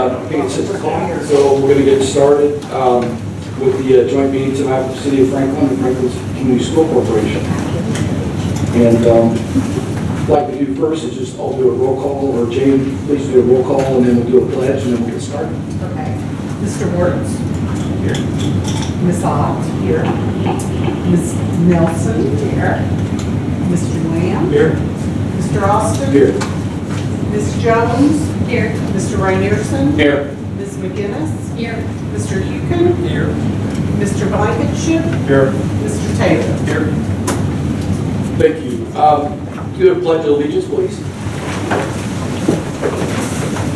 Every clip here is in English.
I think it's 6 o'clock, so we're going to get started with the joint meeting tonight with the City of Franklin and Franklin's Community School Corporation. And what I'd like to do first is just I'll do a roll call, or Jane, please do a roll call, and then we'll do a pledge, and then we'll get started. Okay. Mr. Wertz? Here. Ms. Ott? Here. Ms. Nelson? Here. Mr. Lamb? Here. Mr. Austin? Here. Ms. Jones? Here. Mr. Rainierson? Here. Ms. McGinnis? Here. Mr. Hukin? Here. Mr. Blankenship? Here. Mr. Taylor? Here. Thank you. Do a pledge of allegiance, please.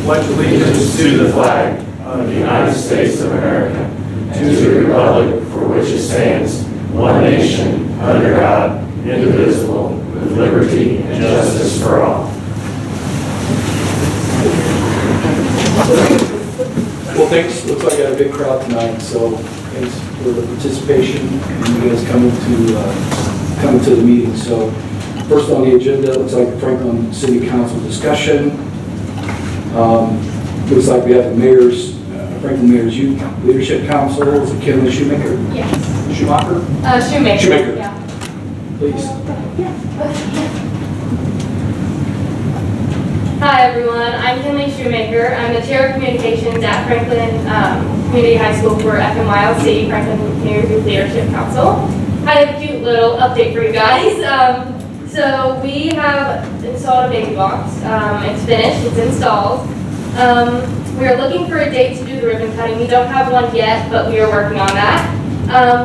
Pledge Allegiance to the flag of the United States of America, to the republic for which it stands, one nation, under God, indivisible, with liberty and justice for all. Well, thanks. Looks like I got a big crowd tonight, so thanks for the participation and you guys coming to the meeting. So first on the agenda, looks like Franklin City Council discussion. Looks like we have the mayor's, Franklin Mayor's Youth Leadership Council. Is it Kimberly Shoemaker? Yes. Schumacher? Shoemaker. Shoemaker. Yeah. Please. Hi everyone, I'm Kinley Shoemaker. I'm the Chair of Communications at Franklin Community High School for FMYLC, Franklin Community Youth Leadership Council. I have a cute little update for you guys. So we have installed a baby box. It's finished, it's installed. We are looking for a date to do the ribbon cutting. We don't have one yet, but we are working on that.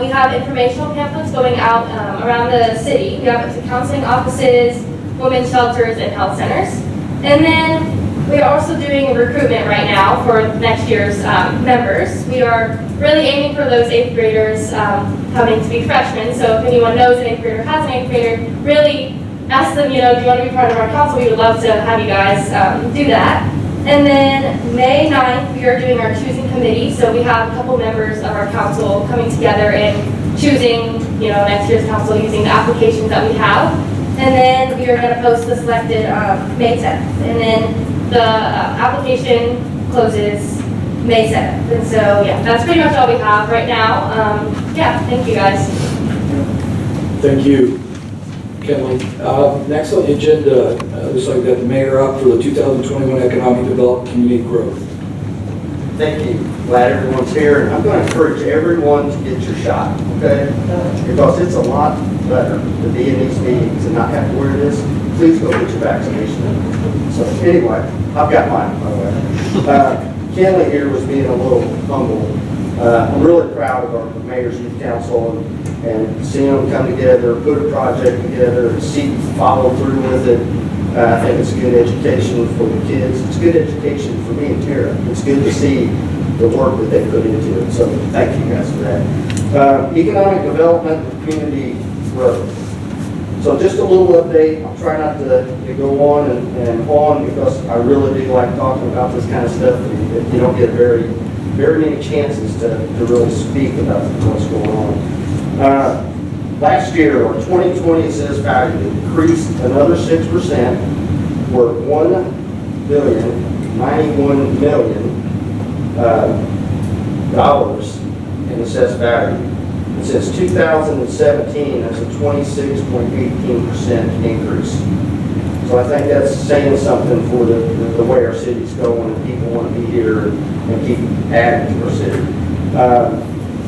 We have informational pamphlets going out around the city. We have it to counseling offices, women's shelters, and health centers. And then we are also doing recruitment right now for next year's members. We are really aiming for those 8th graders coming to be freshmen. So if anyone knows an 8th grader, has an 8th grader, really ask them, do you want to be part of our council? We would love to have you guys do that. And then May 9th, we are doing our choosing committee. So we have a couple members of our council coming together and choosing, next year's council using the applications that we have. And then we are going to post the selected May 10th. And then the application closes May 7th. And so, yeah, that's pretty much all we have right now. Thank you guys. Thank you, Kenley. Next on the agenda, looks like we got the mayor up for the 2021 Economic Development Community Growth. Thank you. Glad everyone's here, and I'm going to encourage everyone to get your shot, okay? Because it's a lot better to be in these meetings and not have to wear this. Please go get your vaccination. So anyway, I've got mine, by the way. Kenley here was being a little humble. I'm really proud of our Mayor's Youth Council and seeing them come together, put a project together, and follow through with it. I think it's a good education for the kids. It's good education for me and Tara. It's good to see the work that they put into it. So thank you guys for that. Economic development and community growth. So just a little update. I'll try not to go on and on because I really do like talking about this kind of stuff. You don't get very many chances to really speak about what's going on. Last year, our 2020 assessed value increased another 6%, or $1,091,000,000 dollars in assessed value. And since 2017, that's a 26.18% increase. So I think that's saying something for the way our city's going, and people want to be here and keep adding to our city.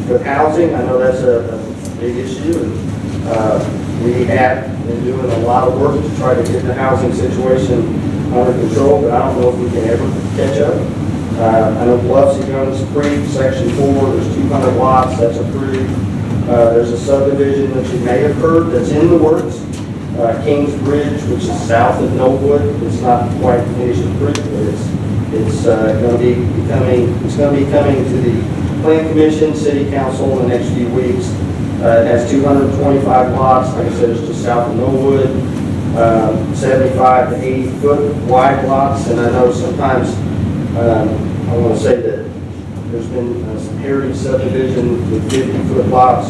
With housing, I know that's a big issue, and we have been doing a lot of work to try to get the housing situation under control, but I don't know if we can ever catch up. I know Biloxi, Guns Creek, Section 4, there's 200 lots, that's approved. There's a subdivision that you may have heard that's in the works. Kings Bridge, which is south of Knollwood, it's not quite finished approved, but it's going to be coming to the Plan Commission, City Council in the next few weeks. It has 225 lots, like I said, it's just south of Knollwood, 75 to 80 foot wide lots, and I know sometimes I want to say that there's been some heritage subdivision with 50-foot lots.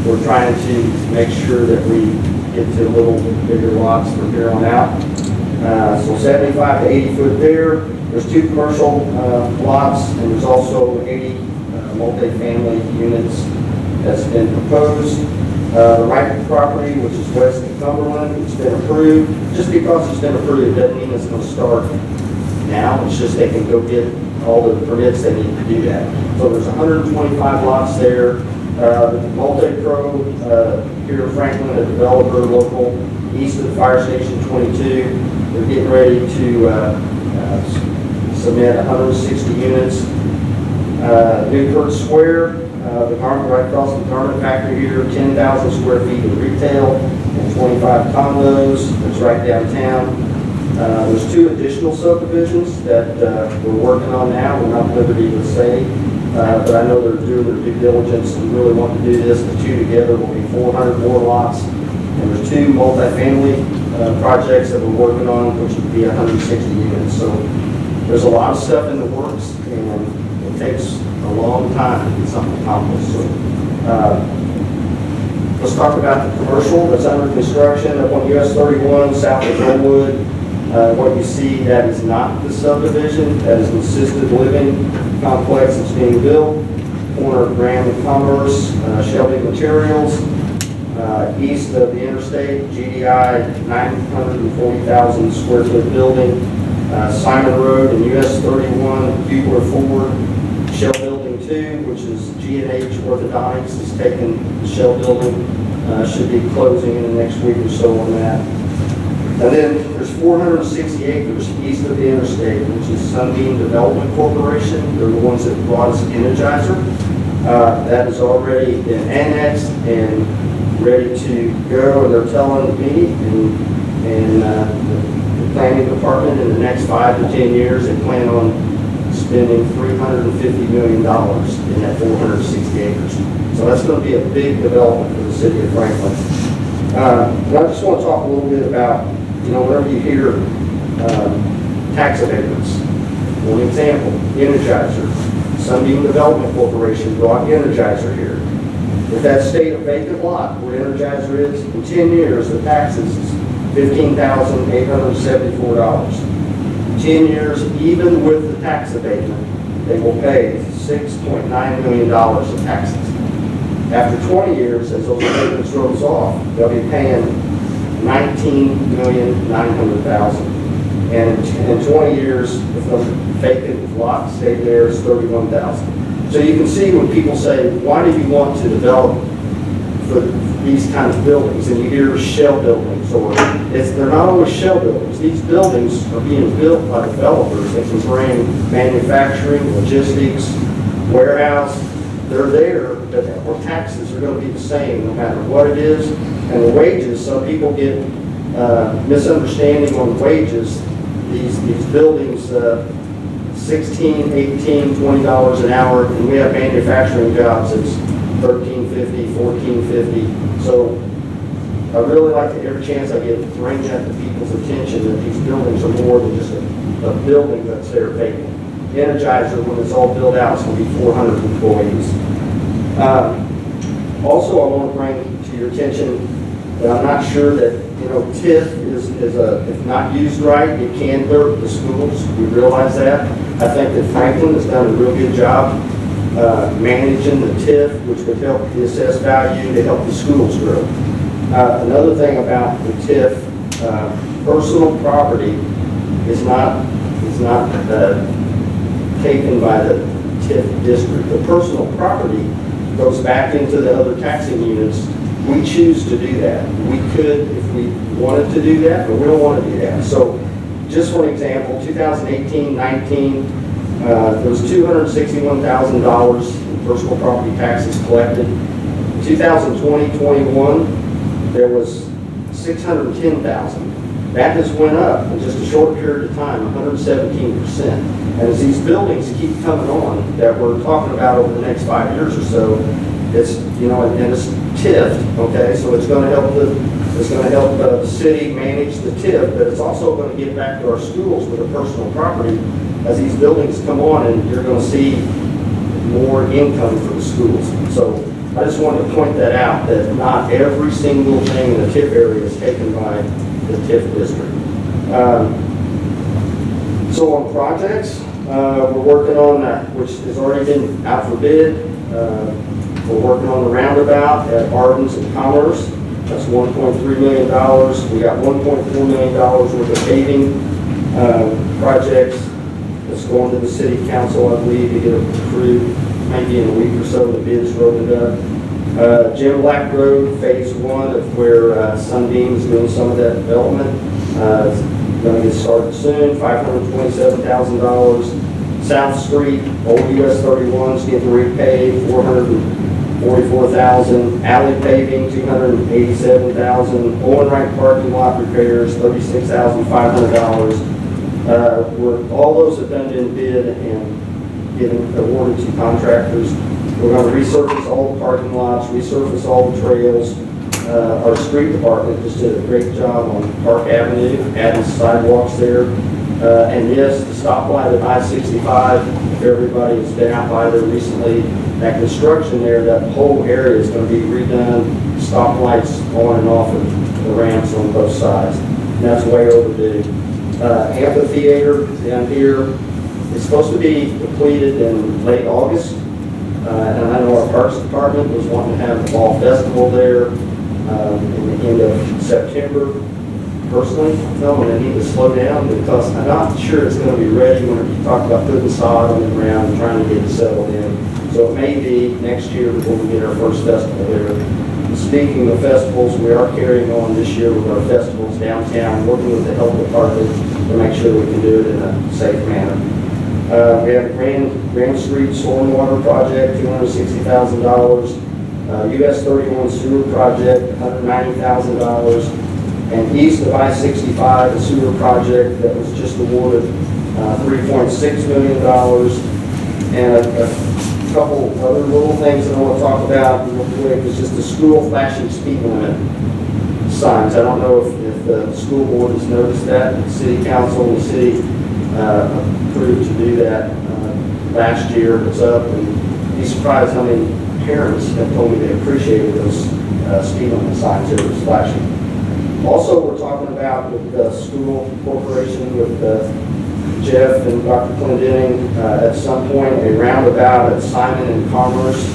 We're trying to make sure that we get to a little bigger lots from here on out. So 75 to 80 foot there. There's 2 commercial lots, and there's also 80 multifamily units that's been proposed. The right property, which is west of Cumberland, it's been approved. Just because it's been approved doesn't mean it's going to start now. It's just they can go get all the permits they need to do that. So there's 125 lots there. Multi-Pro here in Franklin, a developer local east of Fire Station 22. They're getting ready to submit 160 units. Newport Square, the garment right across the garment factory here, 10,000 square feet of retail and 25 condos. It's right downtown. There's 2 additional subdivisions that we're working on now. We're not at liberty to say, but I know they're doing their due diligence and really want to do this. The 2 together will be 400 more lots. And there's 2 multifamily projects that we're working on, which would be 160 units. So there's a lot of stuff in the works, and it takes a long time to get something accomplished. So let's talk about the commercial that's under construction up on US 31 south of Glenwood. What you see, that is not the subdivision. That is an assisted living complex that's being built. Corner of Graham and Commerce, Shelby Materials. East of the interstate, GDI, 940,000 square foot building. Simon Road and US 31, Bugler Ford. Shell Building 2, which is G&H Orthodontics, is taking the shell building. Should be closing in the next week or so on that. And then there's 460 acres east of the interstate, which is Sunbeam Development Corporation. They're the ones that brought us Energizer. That has already been annexed and ready to go, and they're telling me and the planning department in the next 5 to 10 years, they plan on spending $350 million in that 460 acres. So that's going to be a big development for the city of Franklin. And I just want to talk a little bit about, whenever you hear tax abatements. For example, Energizer. Sunbeam Development Corporation brought Energizer here. If that stayed a vacant lot where Energizer is, in 10 years, the taxes is $15,874. 10 years, even with the tax abatement, they will pay $6.9 million in taxes. After 20 years, as those abatements rolls off, they'll be paying $19,900,000. And in 20 years, if the vacant lot stayed there, it's $31,000. So you can see when people say, why do you want to develop for these kind of buildings? And you hear shell buildings, or they're not always shell buildings. These buildings are being built by developers that can bring manufacturing, logistics, warehouse. They're there, but our taxes are going to be the same no matter what it is. And the wages, some people get misunderstanding on wages. These buildings, $16, $18, $20 an hour, and we have manufacturing jobs that's $13.50, $14.50. So I really like to, every chance I get, to bring that to people's attention that these buildings are more than just a building that's there vacant. Energizer, when it's all built out, it's going to be 400 employees. Also, I want to bring to your attention that I'm not sure that, TIF is if not used right, it can hurt the schools. We realize that. I think that Franklin has done a real good job managing the TIF, which would help the assessed value to help the schools grow. Another thing about the TIF, personal property is not taken by the TIF district. The personal property goes back into the other taxing units. We choose to do that. We could if we wanted to do that, but we don't want to do that. So just for an example, 2018-19, there was $261,000 in personal property taxes collected. 2020-21, there was $610,000. That has went up in just a short period of time, 117%. And as these buildings keep coming on that we're talking about over the next 5 years or so, it's, and it's TIF, okay, so it's going to help the city manage the TIF, but it's also going to get back to our schools with the personal property as these buildings come on, and you're going to see more income for the schools. So I just wanted to point that out, that not every single thing in the TIF area is taken by the TIF district. So on projects, we're working on, which has already been out for bid, we're working on the roundabout at Ardens and Commerce. That's $1.3 million. We got $1.4 million worth of paving projects that's going to the city council, I believe, to get approved maybe in a week or so. The bid's rolling up. Jim Black Road, phase 1 of where Sunbeam is doing some of that development. It's going to get started soon, $527,000. South Street, old US 31 is getting repaved, $444,000. Alley paving, $287,000. Owen Wright parking lot repairs, $36,500. All those have been bid and getting awarded to contractors. We're going to resurface all the parking lots, resurface all the trails. Our street department just did a great job on Park Avenue, adding sidewalks there. And yes, the stoplight at I-65, if everybody has been out by there recently, that construction there, that whole area is going to be redone, stoplights on and off of the ramps on both sides. And that's way overdue. Amphitheater down here is supposed to be completed in late August. And I know our Parks Department was wanting to have the Fall Festival there in the end of September. Personally, I'm telling them they need to slow down because I'm not sure it's going to be ready when you talk about putting sod on the ground and trying to get it settled in. So it may be next year before we get our first festival there. And speaking of festivals, we are carrying on this year with our festivals downtown, working with the health department to make sure we can do it in a safe manner. We have a Grand Street Stormwater Project, $260,000. US 31 Sewer Project, $190,000. And east of I-65, a sewer project that was just awarded $3.6 million. And a couple other little things that I want to talk about real quick is just the school flashing speed limit signs. I don't know if the school board has noticed that. The city council and the city approved to do that last year. It's up, and be surprised how many parents have told me they appreciated those speed limit signs that were flashing. Also, we're talking about with the school corporation, with Jeff and Dr. Clendenning, at some point a roundabout at Simon and Commerce.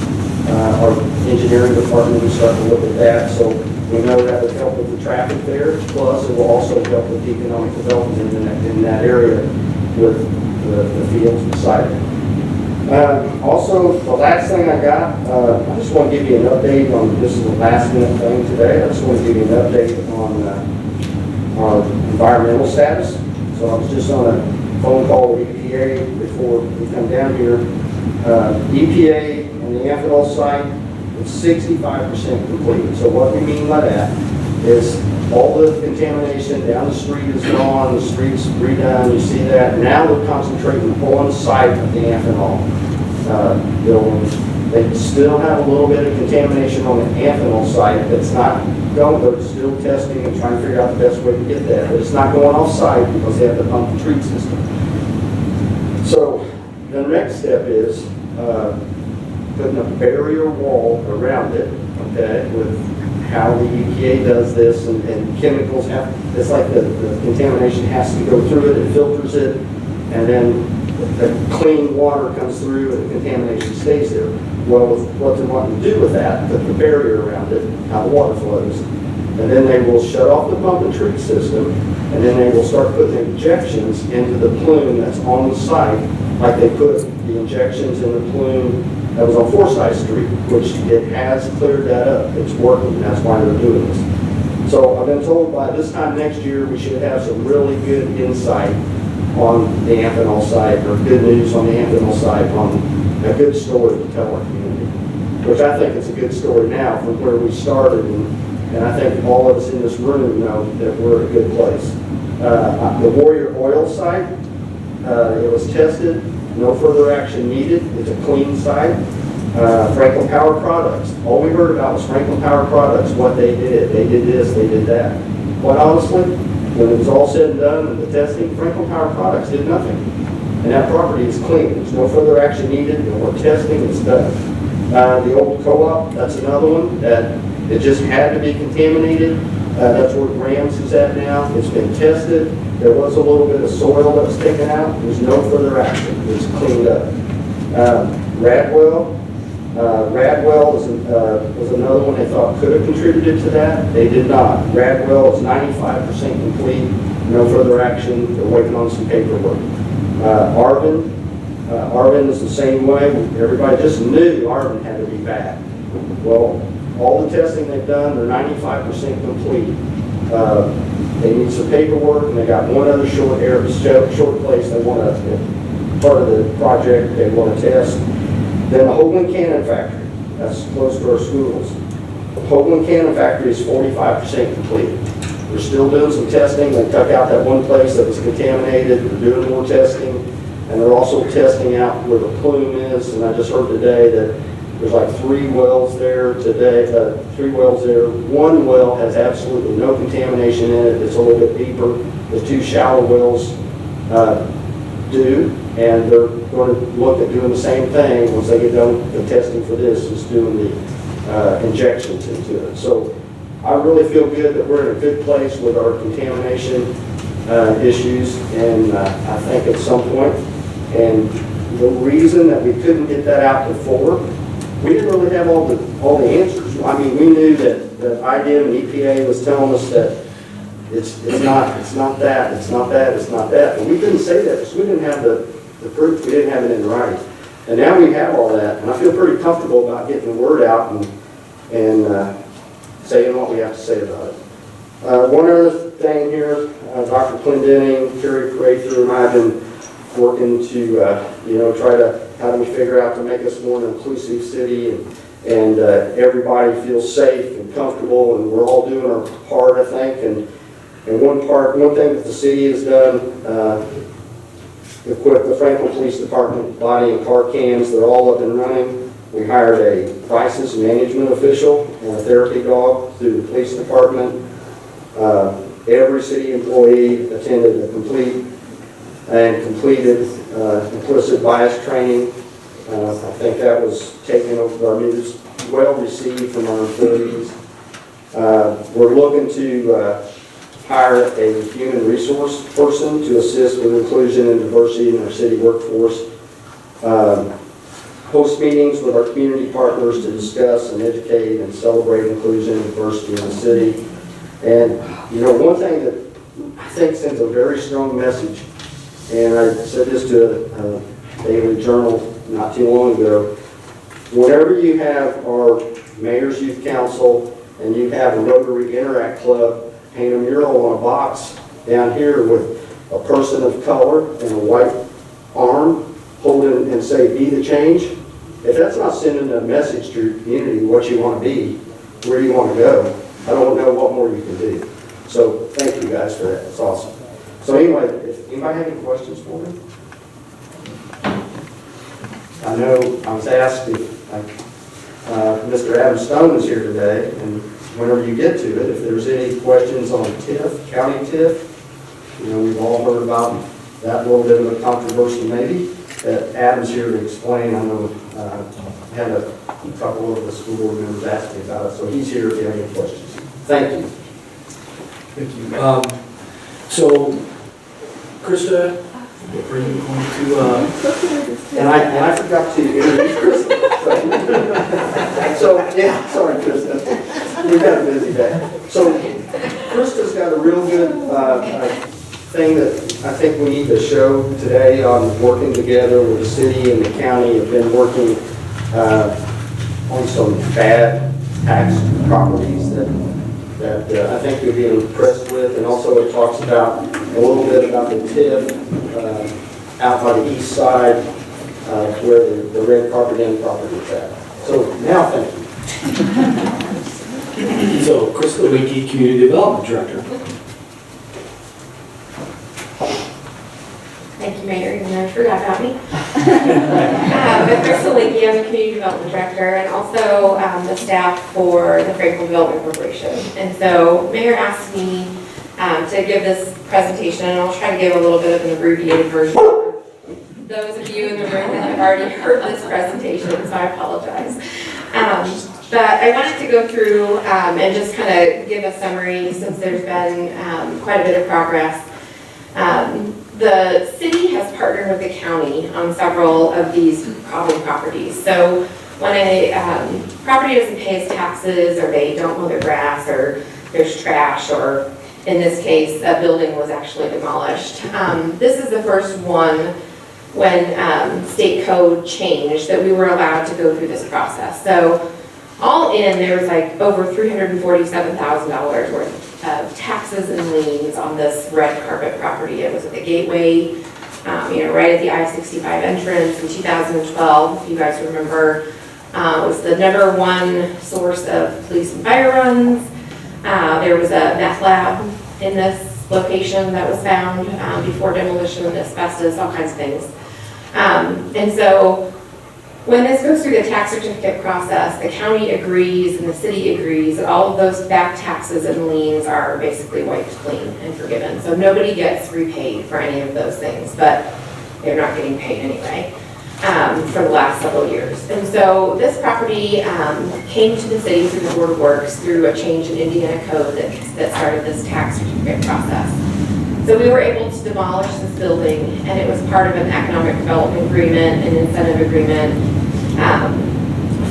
Our engineering department will start to look at that. So we know that would help with the traffic there. Plus, it will also help with economic development in that area with the fields beside it. Also, the last thing I got, I just want to give you an update on, this is the last minute thing today, I just want to give you an update on our environmental status. So I was just on a phone call with EPA before we come down here. EPA on the Amphenol site, it's 65% complete. So what we mean by that is all the contamination down the street is gone, the street's redone, you see that. Now they're concentrating on site of the Amphenol buildings. They still have a little bit of contamination on the Amphenol site that's not going, they're still testing and trying to figure out the best way to get that. But it's not going off site because they have to pump and treat system. So the next step is putting a barrier wall around it, okay, with how the EPA does this, and chemicals have, it's like the contamination has to go through it filters it, and then the clean water comes through and the contamination stays there. Well, with what they want to do with that, put the barrier around it, how the water flows, and then they will shut off the pump and treat system, and then they will start putting injections into the plume that's on the site, like they put the injections in the plume that was on Forsyth Street, which it has cleared that up. It's working, that's why they're doing this. So I've been told by this time next year, we should have some really good insight on the Amphenol site, or good news on the Amphenol site, on a good story to tell our community. Which I think it's a good story now from where we started, and I think all of us in this room know that we're at a good place. The Warrior Oil site, it was tested, no further action needed. It's a clean site. Franklin Power Products. All we heard about was Franklin Power Products, what they did. They did this, they did that. Quite honestly, when it was all said and done and the testing, Franklin Power Products did nothing. And that property is clean. There's no further action needed. No more testing. It's done. The old co-op, that's another one that it just had to be contaminated. That's where Grams is at now. It's been tested. There was a little bit of soil that was taken out. There's no further action. It's cleaned up. Radwell was another one they thought could have contributed to that. They did not. Radwell is 95% complete. No further action. They're waiting on some paperwork. Arvin is the same way. Everybody just knew Arvin had to be bad. Well, all the testing they've done, they're 95% complete. They need some paperwork, and they got one other short place they want to, part of the project they want to test. Then the Hoagland Cannon Factory, that's close to our schools. The Hoagland Cannon Factory is 45% complete. We're still doing some testing. They took out that one place that was contaminated. They're doing more testing. And they're also testing out where the plume is. And I just heard today that there's like 3 wells there today, 3 wells there. One well has absolutely no contamination in it. It's a little bit deeper. The 2 shallow wells do. And they're going to look at doing the same thing once they get done the testing for this, is doing the injections into it. So I really feel good that we're in a good place with our contamination issues, and I think at some point, and the reason that we couldn't get that out before, we didn't really have all the answers. I mean, we knew that IDEM and EPA was telling us that it's not that, but we couldn't say that because we didn't have the proof, we didn't have it in writing. And now we have all that, and I feel pretty comfortable about getting the word out and saying what we have to say about it. One other thing here, Dr. Clendenning, Terry Prather, and I have been working to, try to, how do we figure out to make us more an inclusive city and everybody feels safe and comfortable, and we're all doing our part, I think. And one thing that the city has done, equipped the Franklin Police Department body and car cams, they're all up and running. We hired a crisis management official and a therapy dog through the police department. Every city employee attended a completed implicit bias training. I think that was taken over our news, well received from our employees. We're looking to hire a human resource person to assist with inclusion and diversity in our city workforce. Host meetings with our community partners to discuss and educate and celebrate inclusion and diversity in the city. And, one thing that I think sends a very strong message, and I said this to a daily journal not too long ago, whenever you have our Mayor's Youth Council and you have a Rotary Interact Club paint a mural on a box down here with a person of color and a white arm holding and say, "Be the change." If that's not sending a message to your community what you want to be, where you want to go, I don't know what more you can do. So thank you guys for that. It's awesome. So anyway, if anybody have any questions for me? I know I was asked if Mr. Adam Stone is here today, and whenever you get to it, if there's any questions on TIF, county TIF, we've all heard about that little bit of a controversy maybe, that Adam's here to explain. I know I had a couple of the school board members ask me about it, so he's here if you have any questions. Thank you. Thank you. So, Krista, are you going to, And I forgot to introduce Krista. So, yeah, sorry, Krista. We've had a busy day. So, Krista's got a real good thing that I think we need to show today on working together with the city and the county. Have been working on some bad tax properties that I think you'll be impressed with. And also it talks about a little bit about the TIF out by the east side where the red carpet inn property is at. So now thank you. so Krista Winkie, Community Development Director. Thank you, Mayor, even though you forgot about me. But Crystal Leakey, I'm the Community Development Director and also the staff for the Franklin Development Corporation. And so Mayor asked me to give this presentation, and I'll try to give a little bit of an abbreviated version. Those of you in the room that have already heard this presentation, so I apologize. But I wanted to go through and just kind of give a summary since there's been quite a bit of progress. The city has partnered with the county on several of these problem properties. So when a property doesn't pay its taxes, or they don't mow their grass, or there's trash, or in this case, a building was actually demolished. This is the first one when state code changed that we were allowed to go through this process. So all in, there was like over $347,000 worth of taxes and liens on this red carpet property. It was at the Gateway, right at the I-65 entrance in 2012, if you guys remember. It was the #1 source of police and fire runs. There was a meth lab in this location that was found before demolition, asbestos, all kinds of things. And so when this goes through the tax certificate process, the county agrees and the city agrees that all of those back taxes and liens are basically wiped clean and forgiven. So nobody gets repaid for any of those things, but they're not getting paid anyway for the last several years. And so this property came to the city through the Board of Works through a change in Indiana code that started this tax certificate process. So we were able to demolish this building, and it was part of an economic development agreement, an incentive agreement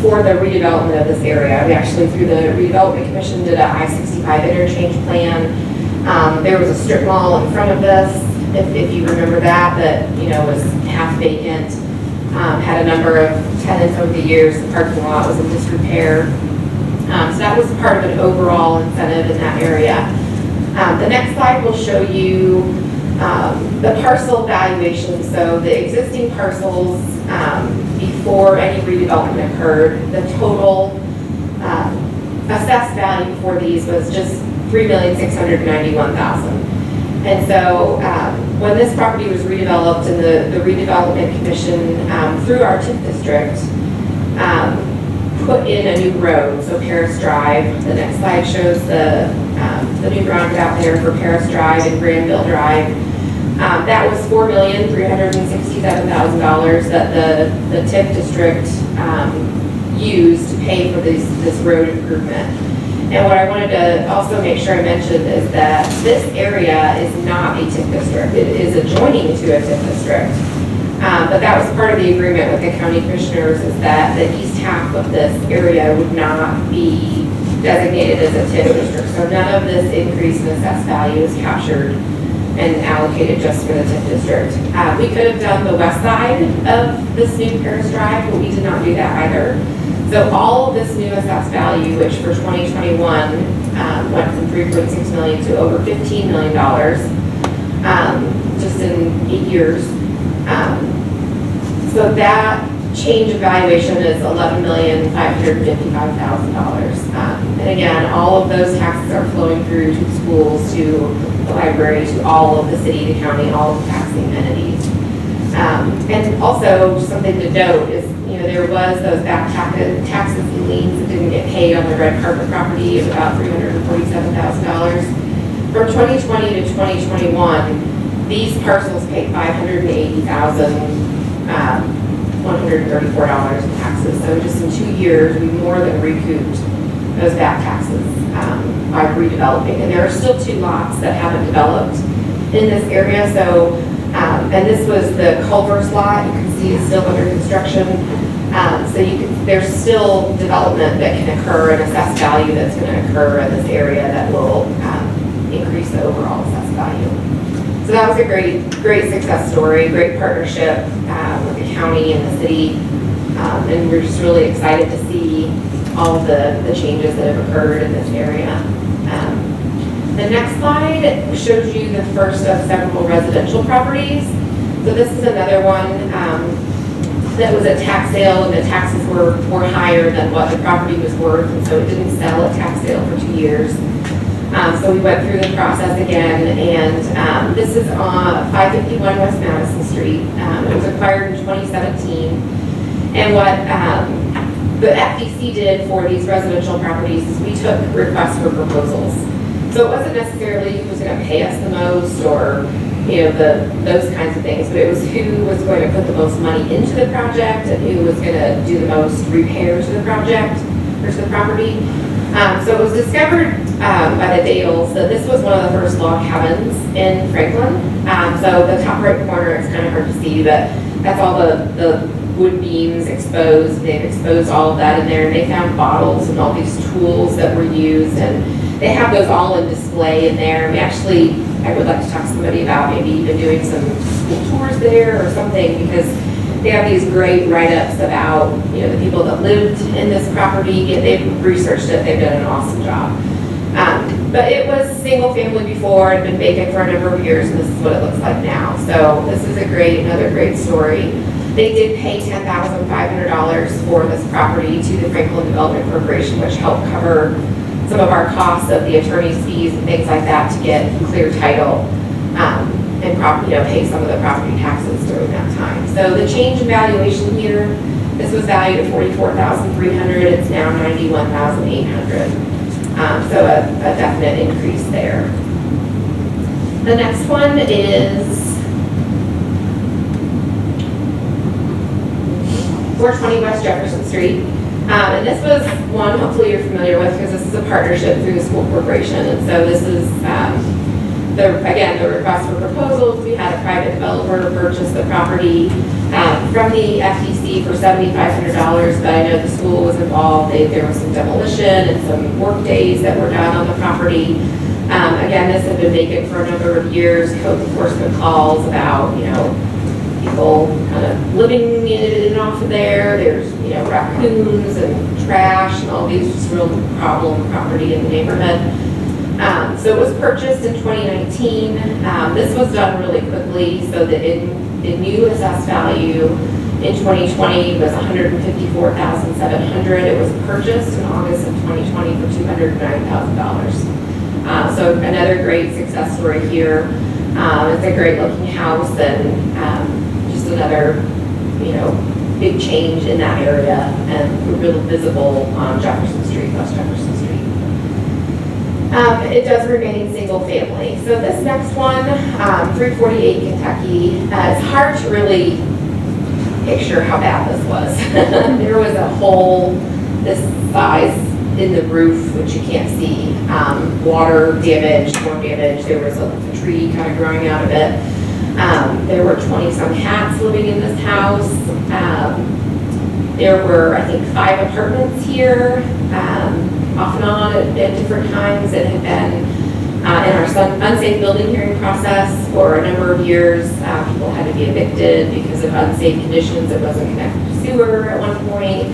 for the redevelopment of this area. We actually, through the redevelopment commission, did a I-65 interchange plan. There was a strip mall in front of this, if you remember that was half vacant. Had a number of tenants over the years. The parking lot was in disrepair. So that was part of an overall incentive in that area. The next slide will show you the parcel valuation. So the existing parcels before any redevelopment occurred, the total assessed value for these was just $3,691,000. And so when this property was redeveloped, and the redevelopment commission through our TIF district put in a new road, so Paris Drive. The next slide shows the new roundabout there for Paris Drive and Granville Drive. That was $4,367,000 that the TIF district used to pay for this road improvement. And what I wanted to also make sure I mentioned is that this area is not a TIF district. It is adjoining to a TIF district. But that was part of the agreement with the county commissioners, is that the east half of this area would not be designated as a TIF district. So none of this increase in assessed value is captured and allocated just for the TIF district. We could have done the west side of this new Paris Drive, but we did not do that either. So all of this new assessed value, which for 2021 went from $3.6 million to over $15 million, just in 8 years. So that change of valuation is $11,555,000. And again, all of those taxes are flowing through to schools, to the library, to all of the city, the county, all of the taxing entities. And also, something to note is, there was those back taxes and liens that didn't get paid on the red carpet property of about $347,000. From 2020 to 2021, these parcels paid $580,134 in taxes. So just in 2 years, we more than recouped those back taxes by redeveloping. And there are still 2 lots that haven't developed in this area. So, and this was the Culver's lot. You can see it's still under construction. So there's still development that can occur and assessed value that's going to occur in this area that will increase the overall assessed value. So that was a great success story, great partnership with the county and the city. And we're just really excited to see all of the changes that have occurred in this area. The next slide shows you the first of several residential properties. So this is another one that was a tax sale, and the taxes were higher than what the property was worth, and so it didn't sell at tax sale for 2 years. So we went through the process again, and this is on 551 West Madison Street. It was acquired in 2017, and what the FDC did for these residential properties is we took requests for proposals. So it wasn't necessarily who was going to pay us the most, or those kinds of things, but it was who was going to put the most money into the project and who was going to do the most repairs to the project. there's the property. So it was discovered by the Dales that this was one of the first log cabins in Franklin. So the top right corner, it's kind of hard to see, but that's all the wood beams exposed. They've exposed all of that in there, and they found bottles and all these tools that were used, and they have those all in display in there. We actually, I would like to talk to somebody about maybe even doing some school tours there or something, because they have these great write-ups about, you know, the people that lived in this property. They've researched it, they've done an awesome job. But it was single family before, and been vacant for a number of years, and this is what it looks like now. So this is another great story. They did pay $10,500 for this property to the Franklin Development Corporation, which helped cover some of our costs of the attorney's fees and things like that to get clear title, and pay some of the property taxes during that time. So the change in valuation here, this was valued at $44,300. It's now $91,800. So a definite increase there. The next one is 420 West Jefferson Street. And this was one hopefully you're familiar with, because this is a partnership through the school corporation. And so this is, the request for proposals. We had a private developer purchase the property from the FTC for $7,500, but I know the school was involved. There was some demolition and some work days that were done on the property. Again, this had been vacant for a number of years. Code enforcement calls about, people kind of living in and off of there. There's, raccoons and trash and all these just real problem property in the neighborhood. So it was purchased in 2019. This was done really quickly, so that the new assessed value in 2020 was $154,700. It was purchased in August of 2020 for $209,000. So another great success story here. It's a great looking house, and just another, big change in that area, and really visible on Jefferson Street, West Jefferson Street. It does remain single family. So this next one, 348 Kentucky, it's hard to really picture how bad this was. There was a hole this size in the roof, which you can't see. Water damage, storm damage. There was a tree kind of growing out of it. There were 20-some cats living in this house. There were, I think, 5 apartments here, off and on at different times, that had been in our unsafe building hearing process for a number of years. People had to be evicted because of unsafe conditions. It wasn't connected to sewer at one point.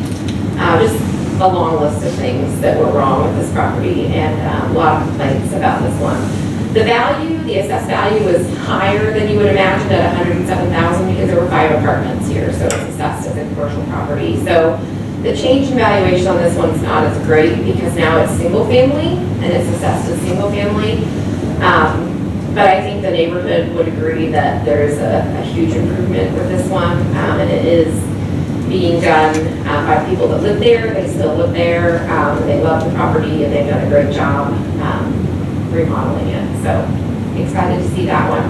Just a long list of things that were wrong with this property, and a lot of complaints about this one. The value, the assessed value, was higher than you would imagine at $107,000 because there were 5 apartments here, so it's assessed as a commercial property. So the change in valuation on this one's not as great because now it's single family and it's assessed as single family. But I think the neighborhood would agree that there is a huge improvement with this one, and it is being done by people that live there. They still live there. They love the property, and they've done a great job remodeling it. So excited to see that one.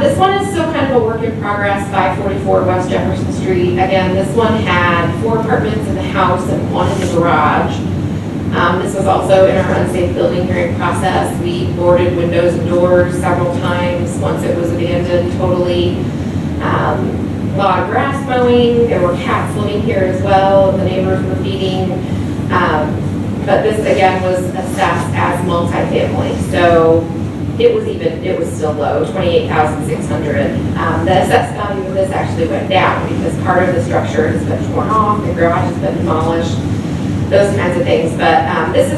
This one is still kind of a work in progress, 544 West Jefferson Street. Again, this one had 4 apartments in the house and 1 in the garage. This was also in our unsafe building hearing process. We boarded windows and doors several times once it was abandoned totally. A lot of grass mowing. There were cats living here as well. The neighbors were feeding. But this again was assessed as multifamily. So it was still low, $28,600. The assessed value of this actually went down because part of the structure has been torn off, the garage has been demolished, those kinds of things. But this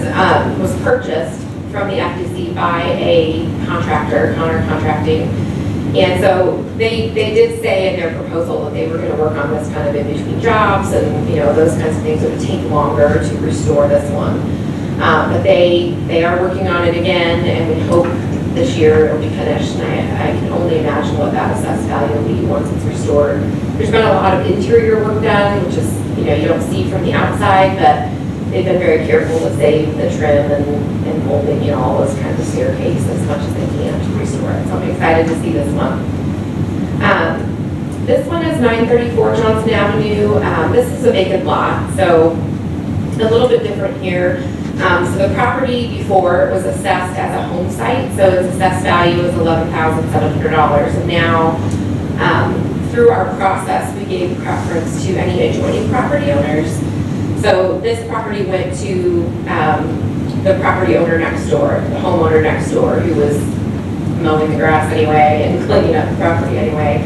was purchased from the FTC by a contractor, Connor Contracting. And so they did say in their proposal that they were going to work on this kind of in between jobs, and those kinds of things. It would take longer to restore this one. But they are working on it again, and we hope this year it'll be finished. And I can only imagine what that assessed value will be once it's restored. There's been a lot of interior work done, which is, you don't see from the outside, but they've been very careful to save the trim and molding, all those kinds of staircase as much as they can to restore it. So I'm excited to see this one. This one is 934 Johnson Avenue. This is a vacant lot, so a little bit different here. So the property before was assessed as a home site, so its assessed value was $11,700. And now, through our process, we gave preference to any adjoining property owners. So this property went to the property owner next door, the homeowner next door, who was mowing the grass anyway and cleaning up the property anyway.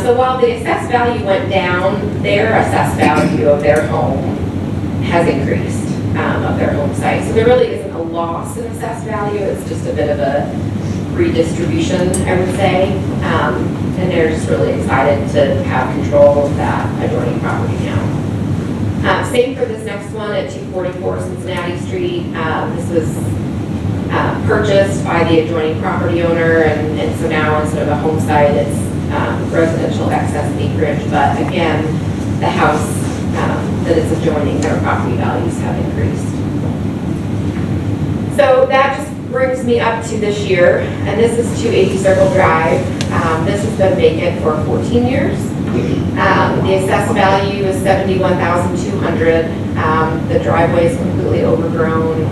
So while the assessed value went down, their assessed value of their home has increased, of their home site. So there really isn't a loss in assessed value, it's just a bit of a redistribution, I would say. And they're just really excited to have control of that adjoining property now. Same for this next one at 244 Cincinnati Street. This was purchased by the adjoining property owner, and so now instead of a home site, it's residential excess acreage. But again, the house that it's adjoining, their property values have increased. So that just brings me up to this year, and this is 280 Circle Drive. This has been vacant for 14 years. The assessed value is $71,200. The driveway is completely overgrown.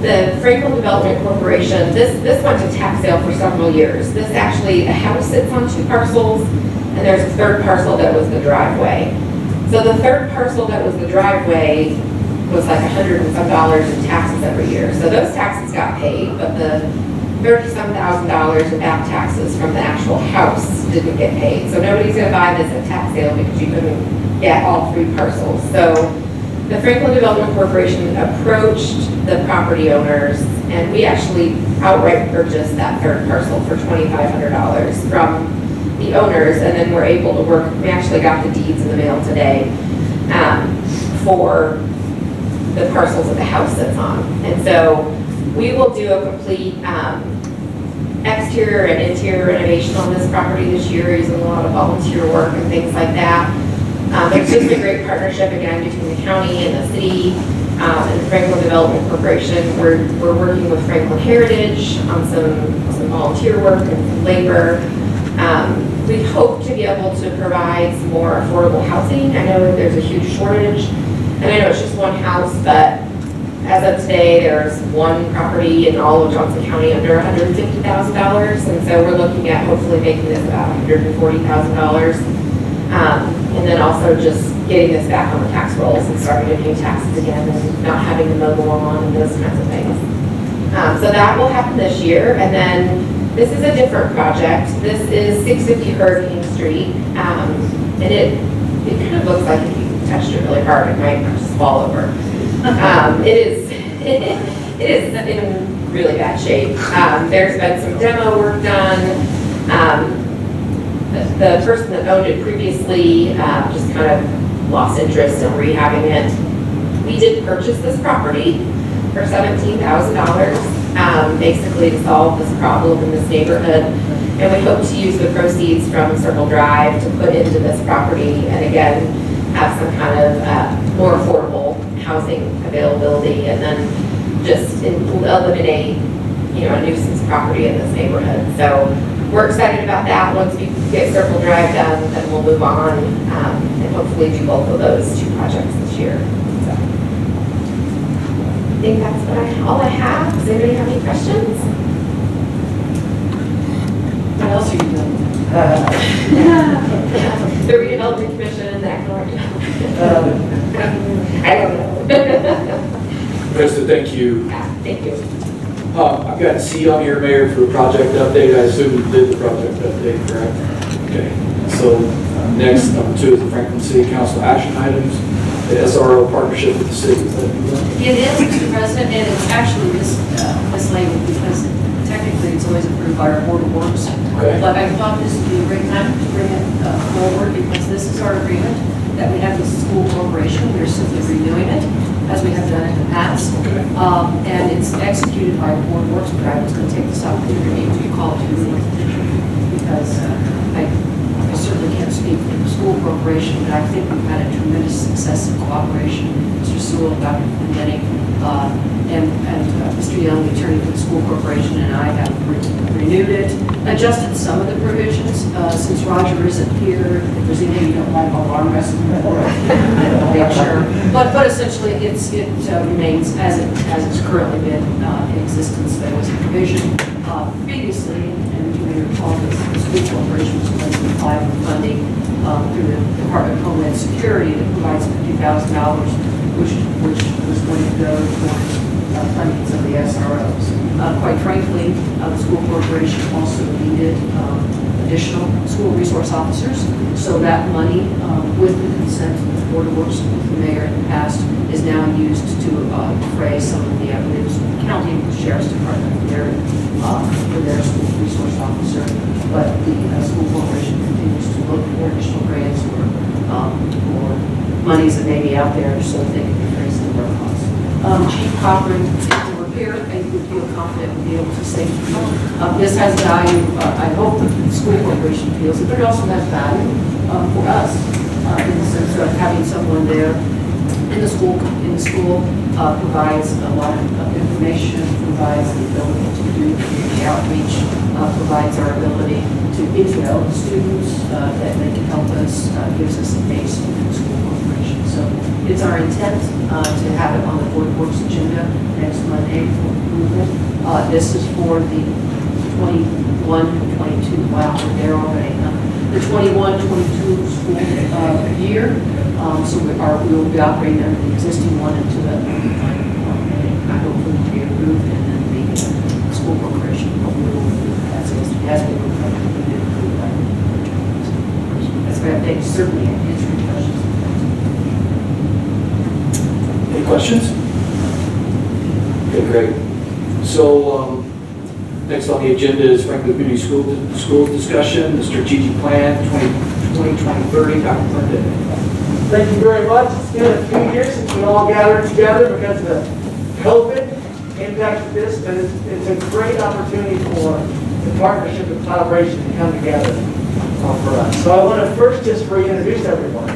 The Franklin Development Corporation, this went to tax sale for several years. This actually, the house sits on 2 parcels, and there's a third parcel that was the driveway. So the third parcel that was the driveway was like $100 and some in taxes every year. So those taxes got paid, but the $30-some thousand in back taxes from the actual house didn't get paid. So nobody's gonna buy this at tax sale because you couldn't get all 3 parcels. So the Franklin Development Corporation approached the property owners, and we actually outright purchased that third parcel for $2,500 from the owners, and then we're able to work, we actually got the deeds in the mail today for the parcels that the house sits on. And so we will do a complete exterior and interior renovation on this property this year, using a lot of volunteer work and things like that. It's just a great partnership, again, between the county and the city and the Franklin Development Corporation. We're working with Franklin Heritage on some volunteer work and some labor. We hope to be able to provide some more affordable housing. I know that there's a huge shortage, and I know it's just one house, but as of today, there's one property in all of Johnson County under $150,000, and so we're looking at hopefully making this about $140,000. And then also just getting this back on the tax rolls and starting to pay taxes again and not having the mow on and those kinds of things. So that will happen this year. And then this is a different project. This is 650 Hurricane Street. And it kind of looks like if you touched it really hard, it might just fall over. It is in really bad shape. There's been some demo work done. The person that owned it previously just kind of lost interest in rehabbing it. We did purchase this property for $17,000, basically to solve this problem in this neighborhood. And we hope to use the proceeds from Circle Drive to put into this property and again, have some kind of more affordable housing availability, and then just eliminate, a nuisance property in this neighborhood. So we're excited about that. Once we get Circle Drive done, then we'll move on and hopefully do both of those 2 projects this year. So I think that's all I have. Does anybody have any questions? What else are you doing? The redevelopment commission, the economic development. I don't know. Krista, thank you. Yeah, thank you. I've got C on here, Mayor, for project update. I assume you did the project update, correct? Okay. So next, number 2 is the Franklin City Council action items, the SRO partnership with the city. Is that you? It is, Mr. President, and it's actually mislabeled because technically it's always approved by our Board of Works. Okay. But I thought this would be a great time to bring it forward because this is our agreement that we have with the school corporation. We're simply renewing it as we have done in the past. Okay. And it's executed by Board of Works, but I was going to take this opportunity to call to you because I certainly can't speak for the school corporation, but I think we've had a tremendous success in cooperation. Mr. Sewell, Dr. Benny, and Mr. Mr. Young, the attorney for the school corporation, and I have renewed it, adjusted some of the provisions. Since Roger isn't here, if there's anything you don't like, I'll arm wrestle make sure. But essentially, it remains as it's currently been in existence. There was a provision previously, and you may recall this, the school corporation was going to apply for funding through the Department of Homeland Security that provides $50,000, which was going to go towards funding some of the SROs. Quite frankly, the school corporation also needed additional school resource officers, so that money, with the consent of the Board of Works with the mayor in the past, is now used to defray some of the avenues of the county sheriff's department for their school resource officer. But the school corporation continues to look for additional grants or monies that may be out there so that they can defray some of our costs. Chief Cochran, if you were here, I would feel confident would be able to say to you, this has value. I hope that the school corporation feels it, but it also has value for us in the sense of having someone there in the school provides a lot of information, provides the ability to do community outreach, provides our ability to get to know the students that they can help us, gives us a face within the school corporation. So it's our intent to have it on the Board of Works agenda next Monday for approval. This is for the 21-22, wow, we're there already, the 21-22 school year. So we will be operating under the existing one until that I hope will be approved, and then the school corporation will, as we will approve that. That's what I think, certainly answer your questions. Any questions? Okay, great. So next on the agenda is Franklin Community Schools discussion, the strategic plan 2020-2030. Dr. Clinton. Thank you very much. It's been a few years since we all gathered together because of the COVID impact of this, but it's a great opportunity for the partnership and collaboration to come together for us. So I want to first just reintroduce everyone.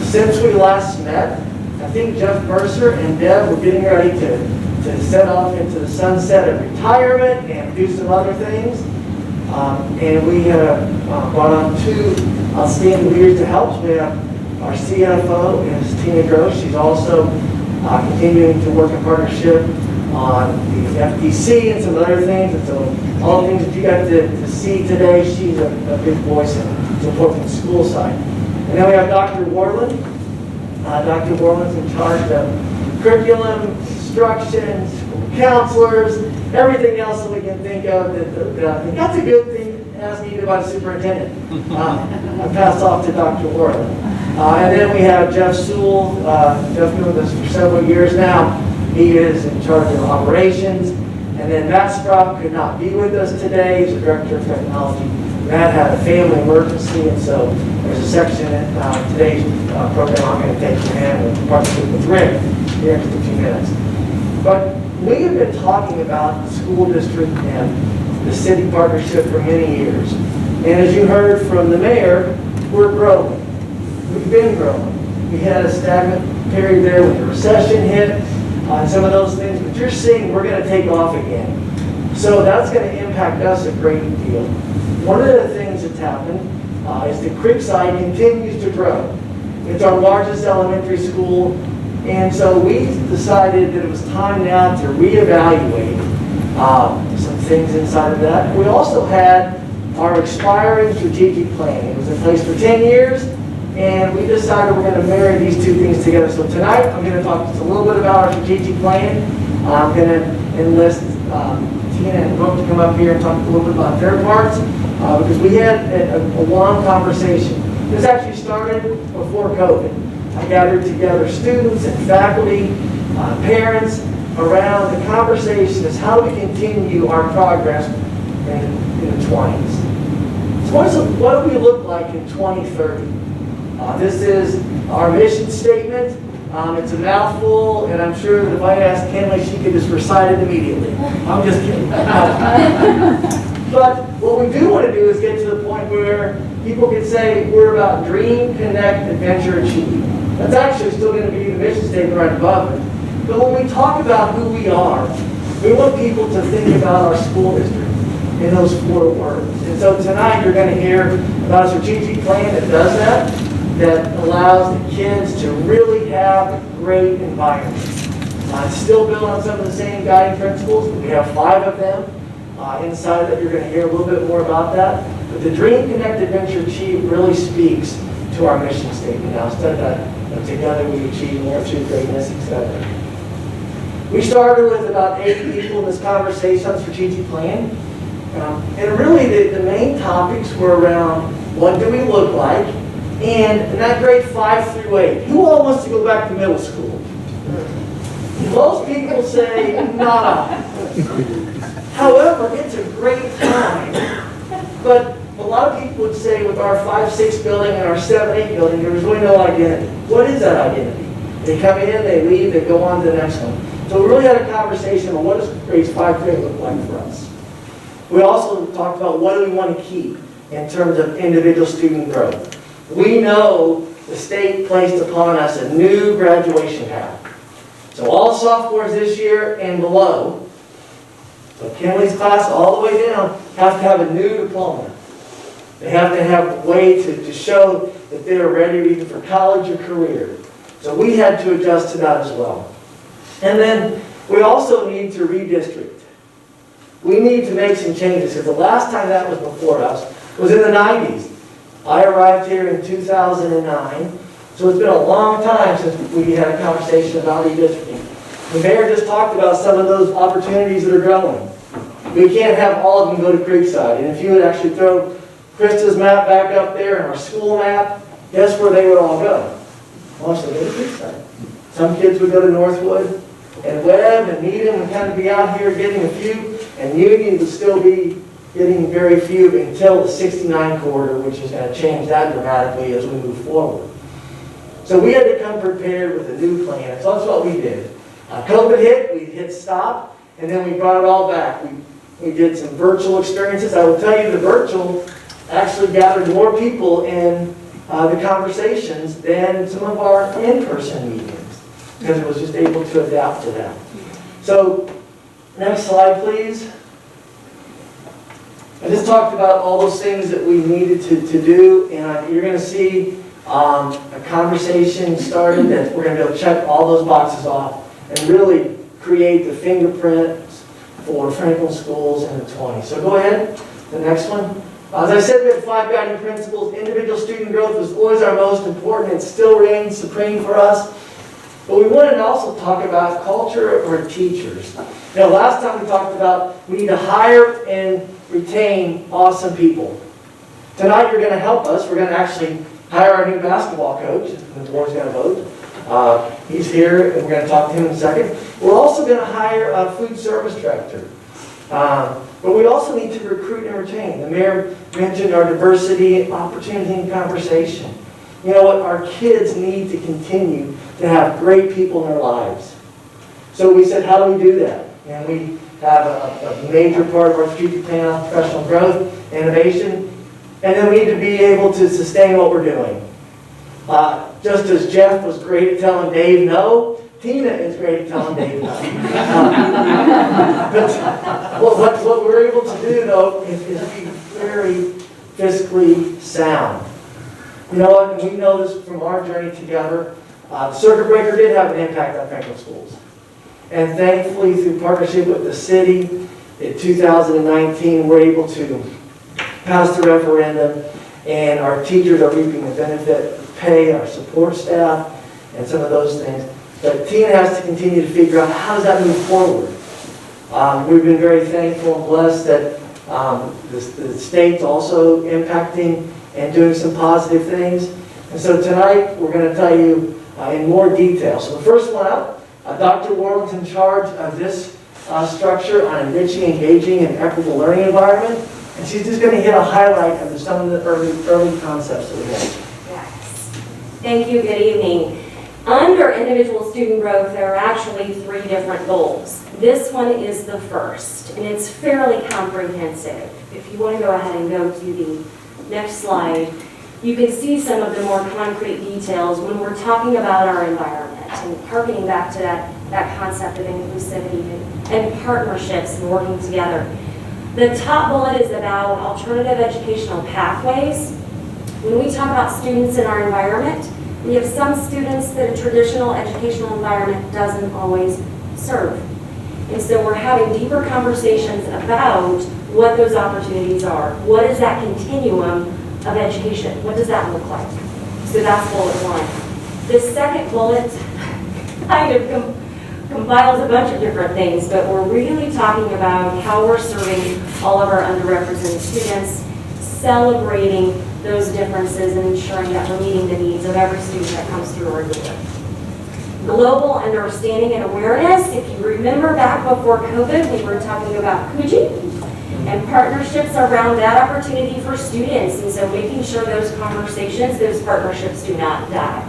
Since we last met, I think Jeff Mercer and Deb were getting ready to set off into the sunset of retirement and do some other things. And we have brought on two outstanding leaders to help. We have our CFO is Tina Gross. She's also continuing to work in partnership on the FDC and some other things. And so all the things that you got to see today, she's a big voice in supporting the school side. And then we have Dr. Warland. Dr. Warland's in charge of curriculum, instruction, school counselors, everything else that we can think of. That's a good thing. Ask me about a superintendent. I pass off to Dr. Warland. And then we have Jeff Sewell. Jeff's been with us for several years now. He is in charge of operations. And then Matt Sprout could not be with us today. He's the director of technology. Matt had a family emergency, and so there's a section in today's program I'm going to take to him in partnership with Rick here in just a few minutes. But we have been talking about the school district and the city partnership for many years. And as you heard from the mayor, we're growing. We've been growing. We had a stagnant period there when the recession hit, and some of those things, but you're seeing we're going to take off again. So that's going to impact us a great deal. One of the things that's happened is the Creekside continues to grow. It's our largest elementary school, and so we decided that it was time now to reevaluate some things inside of that. We also had our expiring strategic plan. It was in place for 10 years, and we decided we're going to marry these two things together. So tonight, I'm going to talk just a little bit about our strategic plan. I'm going to enlist Tina and Brooke to come up here and talk a little bit about their parts, because we had a long conversation. This actually started before COVID. I gathered together students and faculty, parents, around the conversation is how do we continue our progress in the 20s. So what do we look like in 2030? This is our mission statement. It's a mouthful, and I'm sure that if I asked Kenley, she could just recite it immediately. I'm just kidding. But what we do want to do is get to the point where people can say we're about dream, connect, adventure, achieve. That's actually still going to be the mission statement right above it. But when we talk about who we are, We want people to think about our school district in those 4 words. And so tonight, you're going to hear about a strategic plan that does that allows the kids to really have a great environment. It's still built on some of the same guiding principles. We have 5 of them inside that. You're going to hear a little bit more about that. But the Dream Connect Adventure Achieve really speaks to our mission statement. Now, instead of together we achieve more through greatness, etc. We started with about 8 people in this conversation on strategic plan. And really the main topics were around what do we look like, and in that grade 5 through 8, who all wants to go back to middle school? Most people say not. However, it's a great time. But a lot of people would say with our 5-6 building and our 7-8 building, there was really no identity. What is that identity? They come in, they leave, they go on to the next one. So we really had a conversation on what does grades 5 through 8 look like for us. We also talked about what do we want to keep in terms of individual student growth. We know the state placed upon us a new graduation path. So all sophomores this year and below, so Kinley's class all the way down, have to have a new diploma. They have to have a way to show that they are ready either for college or career. So we had to adjust to that as well. And then we also need to redistrict. We need to make some changes, because the last time that was before us was in the 90s. I arrived here in 2009, so it's been a long time since we had a conversation about redistricting. The mayor just talked about some of those opportunities that are growing. We can't have all of them go to Creekside, and if you would actually throw Krista's map back up there and our school map, guess where they would all go? Well, they go to Creekside. Some kids would go to Northwood and Webb and Needham and kind of be out here getting a few, and Union would still be getting very few until the 69 corridor, which is going to change that dramatically as we move forward. So we had to come prepared with a new plan. So that's what we did. COVID hit, we hit stop, and then we brought it all back. We did some virtual experiences. I will tell you the virtual actually gathered more people in the conversations than some of our in-person meetings, because it was just able to adapt to that. So next slide, please. I just talked about all those things that we needed to do, and you're going to see a conversation started that we're going to be able to check all those boxes off and really create the fingerprints for Franklin schools in the 20s. So go ahead, the next one. As I said, we had 5 guiding principles. Individual student growth was always our most important. It still reigns supreme for us. But we wanted to also talk about culture or teachers. You know, last time we talked about we need to hire and retain awesome people. Tonight you're going to help us. We're going to actually hire our new basketball coach. The board's going to vote. He's here, and we're going to talk to him in a second. We're also going to hire a food service director. But we also need to recruit and retain. The mayor mentioned our diversity, opportunity, and conversation. You know what? Our kids need to continue to have great people in their lives. So we said, how do we do that? And we have a major part of our strategic plan on professional growth, innovation, and then we need to be able to sustain what we're doing. Just as Jeff was great at telling Dave no, Tina is great at telling Dave no. But what we're able to do, though, is be very fiscally sound. You know what? And we know this from our journey together. Circuit breaker did have an impact on Franklin schools. And thankfully, through partnership with the city, in 2019, we're able to pass the referendum, and our teachers are reaping the benefit of pay, our support staff, and some of those things. But Tina has to continue to figure out how does that move forward. We've been very thankful and blessed that the state's also impacting and doing some positive things. And so tonight, we're going to tell you in more detail. So the first one up, Dr. Warren's in charge of this structure on enriching, engaging, and equitable learning environment. And she's just going to hit a highlight of some of the early concepts that we have. Yes. Thank you. Good evening. Under individual student growth, there are actually 3 different goals. This one is the first, and it's fairly comprehensive. If you want to go ahead and go to the next slide, you can see some of the more concrete details when we're talking about our environment. And harkening back to that that concept of inclusivity and partnerships and working together. The top bullet is about alternative educational pathways. When we talk about students in our environment, we have some students that a traditional educational environment doesn't always serve. And so we're having deeper conversations about what those opportunities are. What is that continuum of education? What does that look like? So that's bullet one. The second bullet kind of compiles a bunch of different things, but we're really talking about how we're serving all of our underrepresented students, celebrating those differences and ensuring that we're meeting the needs of every student that comes through our door. Global understanding and awareness. If you remember back before COVID, we were talking about Coogee and partnerships around that opportunity for students. And so making sure those conversations, those partnerships do not die.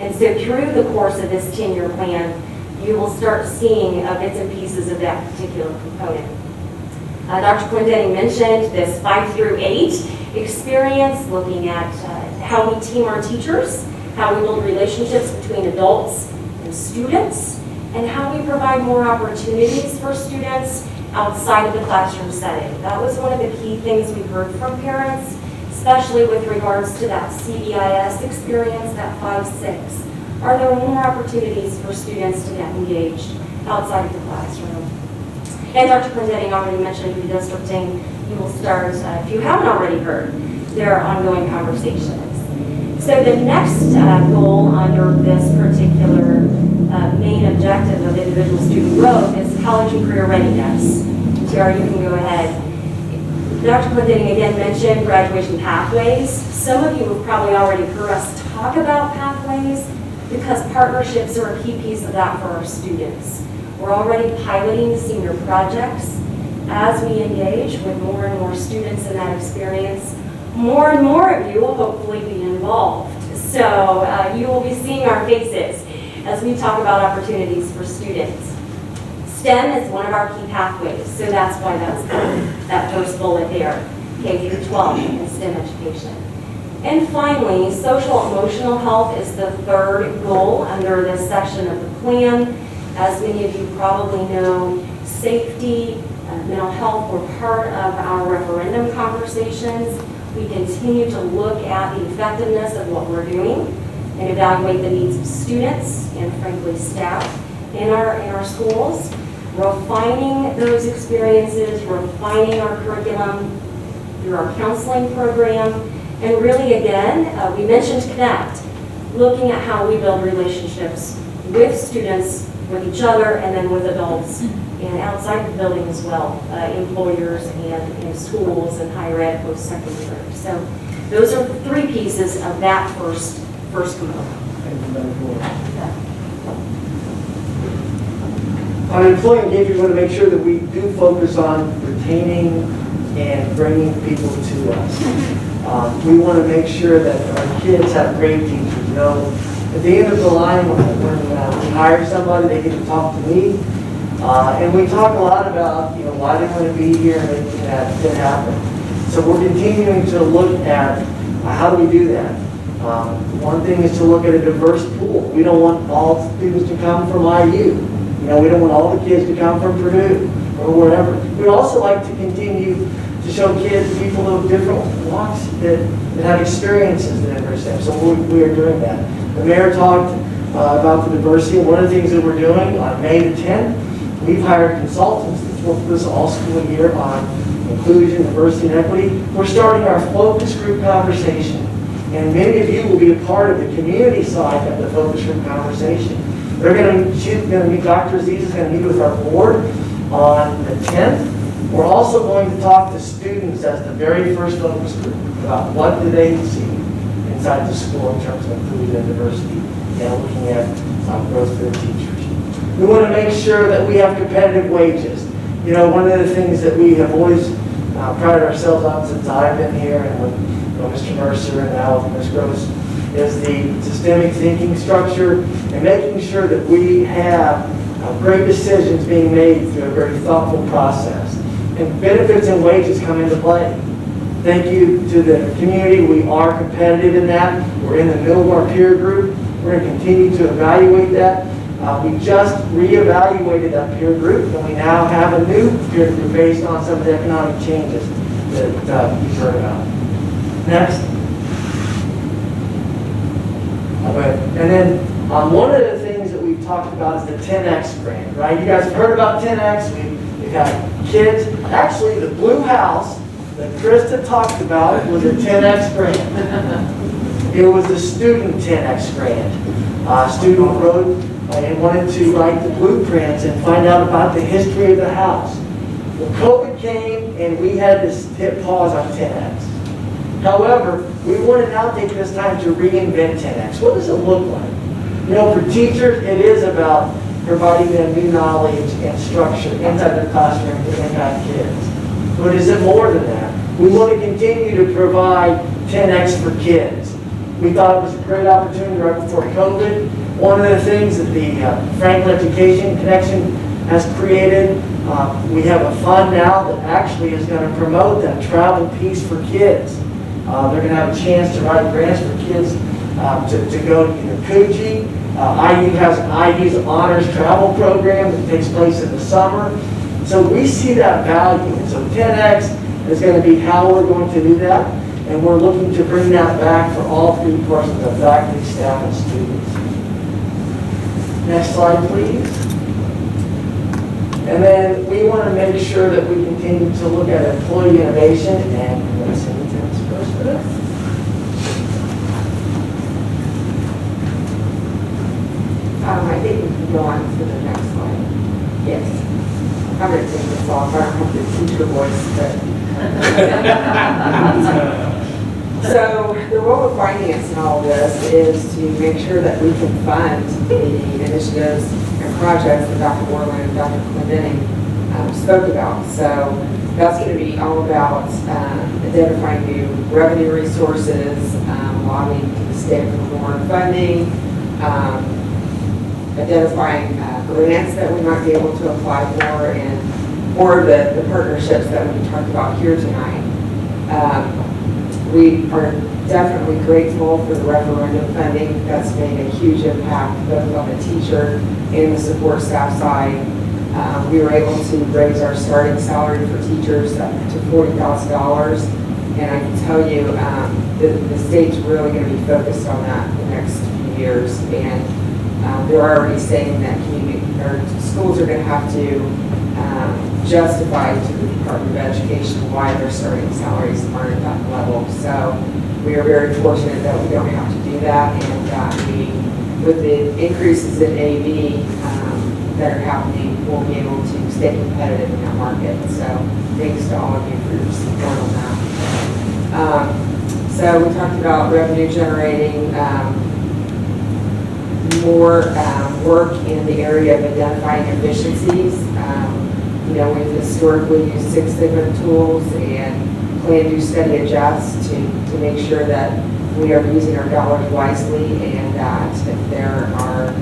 And so through the course of this 10-year plan, you will start seeing bits and pieces of that particular component. Dr. Quindenning mentioned this 5 through 8 experience, looking at how we team our teachers, how we build relationships between adults and students, and how we provide more opportunities for students outside of the classroom setting. That was one of the key things we heard from parents, especially with regards to that CBIS experience, that 5-6. Are there more opportunities for students to get engaged outside of the classroom? And Dr. Quindenning already mentioned redistricting. You will start, if you haven't already heard, there are ongoing conversations. So the next goal under this particular main objective of individual student growth is college and career readiness. Tiara, you can go ahead. Dr. Quindenning again mentioned graduation pathways. Some of you have probably already heard us talk about pathways because partnerships are a key piece of that for our students. We're already piloting senior projects. As we engage with more and more students in that experience, more and more of you will hopefully be involved. So you will be seeing our faces as we talk about opportunities for students. STEM is one of our key pathways, so that's why that's that first bullet there, K through 12 in STEM education. And finally, social emotional health is the third goal under this section of the plan. As many of you probably know, safety, mental health were part of our referendum conversations. We continue to look at the effectiveness of what we're doing and evaluate the needs of students and frankly staff in our schools, refining those experiences, refining our curriculum through our counseling program, and really again, we mentioned Connect, looking at how we build relationships with students, with each other, and then with adults and outside the building as well, employers and schools and higher ed, post-secondary. So those are the three pieces of that first component. On employee engagement, we want to make sure that we do focus on retaining and bringing people to us. We want to make sure that our kids have great teachers. You know, at the end of the line, when we hire somebody, they get to talk to me. And we talk a lot about, you know, why they want to be here and making that happen. So we're continuing to look at how do we do that. One thing is to look at a diverse pool. We don't want all students to come from IU. You know, we don't want all the kids to come from Purdue or wherever. We'd also like to continue to show kids people of different walks that have experiences that interest them. So we are doing that. The mayor talked about the diversity. One of the things that we're doing on May the 10th, we've hired consultants to work with us all school year on inclusion, diversity, and equity. We're starting our focus group conversation. And many of you will be a part of the community side of the focus group conversation. She's going to meet, Dr. Aziz is going to meet with our board on the 10th. We're also going to talk to students as the very first focus group about what do they see inside the school in terms of inclusion and diversity, and looking at growth for the teachers. We want to make sure that we have competitive wages. You know, one of the things that we have always prided ourselves on since I've been here and with Mr. Mercer and now with Ms. Gross is the systemic thinking structure and making sure that we have great decisions being made through a very thoughtful process. And benefits and wages come into play. Thank you to the community. We are competitive in that. We're in the middle of our peer group. We're going to continue to evaluate that. We just reevaluated that peer group, and we now have a new peer group based on some of the economic changes that you've heard about. Next. Okay. And then one of the things that we've talked about is the 10X grant, right? You guys have heard about 10X. We've had kids. Actually, the blue house that Krista talked about was a 10X grant. It was a student 10X grant. Student wrote and wanted to write the blueprints and find out about the history of the house. Well, COVID came and we had to hit pause on 10X. However, we want to now take this time to reinvent 10X. What does it look like? You know, for teachers, it is about providing them new knowledge and structure inside their classroom to impact kids. But is it more than that? We want to continue to provide 10X for kids. We thought it was a great opportunity right before COVID. One of the things that the Franklin Education Connection has created, we have a fund now that actually is going to promote that travel piece for kids. They're going to have a chance to write grants for kids to go to either Coogee. IU has an IU's Honors Travel Program that takes place in the summer. So we see that value. And so 10X is going to be how we're going to do that. And we're looking to bring that back for all three persons of faculty, staff, and students. Next slide, please. And then we want to make sure that we continue to look at employee innovation. And let's see what's first for that. I think we can go on to the next slide. Yes. I'm going to take this off. I don't have the teacher voice, but. So the role of finance in all of this is to make sure that we can fund the initiatives and projects that Dr. Borland and Dr. Clendenning spoke about. So that's going to be all about identifying new revenue resources, lobbying to the state for more funding, identifying grants that we might be able to apply for, and or the partnerships that we talked about here tonight. We are definitely grateful for the referendum funding. That's made a huge impact both on the teacher and the support staff side. We were able to raise our starting salary for teachers up to $40,000. And I can tell you the state's really going to be focused on that the next few years. And they're already saying that schools are going to have to justify to the Department of Education why their starting salaries aren't at that level. So we are very fortunate that we don't have to do that, and that with the increases in AV that are happening, we'll be able to stay competitive in that market. So thanks to all of you for your support on that. So we talked about revenue generating, more work in the area of identifying efficiencies. You know, we've historically used Six Sigma tools and plan, do, study, adjust to make sure that we are using our dollars wisely, and that if there are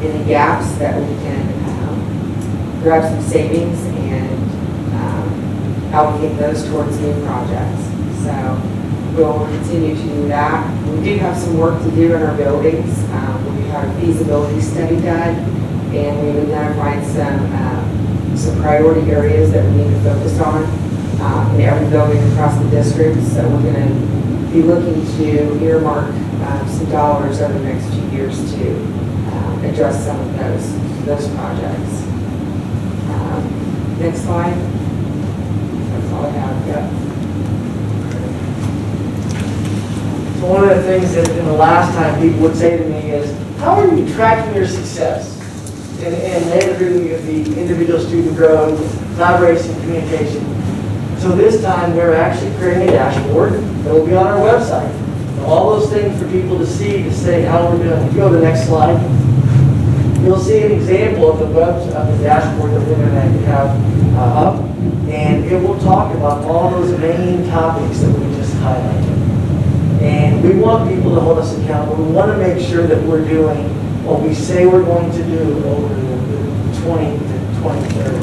any gaps that we can grab some savings and allocate those towards new projects. So we'll continue to do that. We do have some work to do in our buildings. We have a feasibility study done, and we've identified some priority areas that we need to focus on in every building across the district. So we're going to be looking to earmark some dollars over the next few years to address some of those projects. Next slide. That's all I have. Yep. So one of the things that in the last time people would say to me is, how are you tracking your success in managing the individual student growth, collaboration, communication? So this time we're actually creating a dashboard that will be on our website. So all those things for people to see, to say how we're doing. If you go to the next slide, you'll see an example of the dashboard that we're going to have up, and it will talk about all those main topics that we just highlighted. And we want people to hold us accountable. We want to make sure that we're doing what we say we're going to do over the 20 to 2030.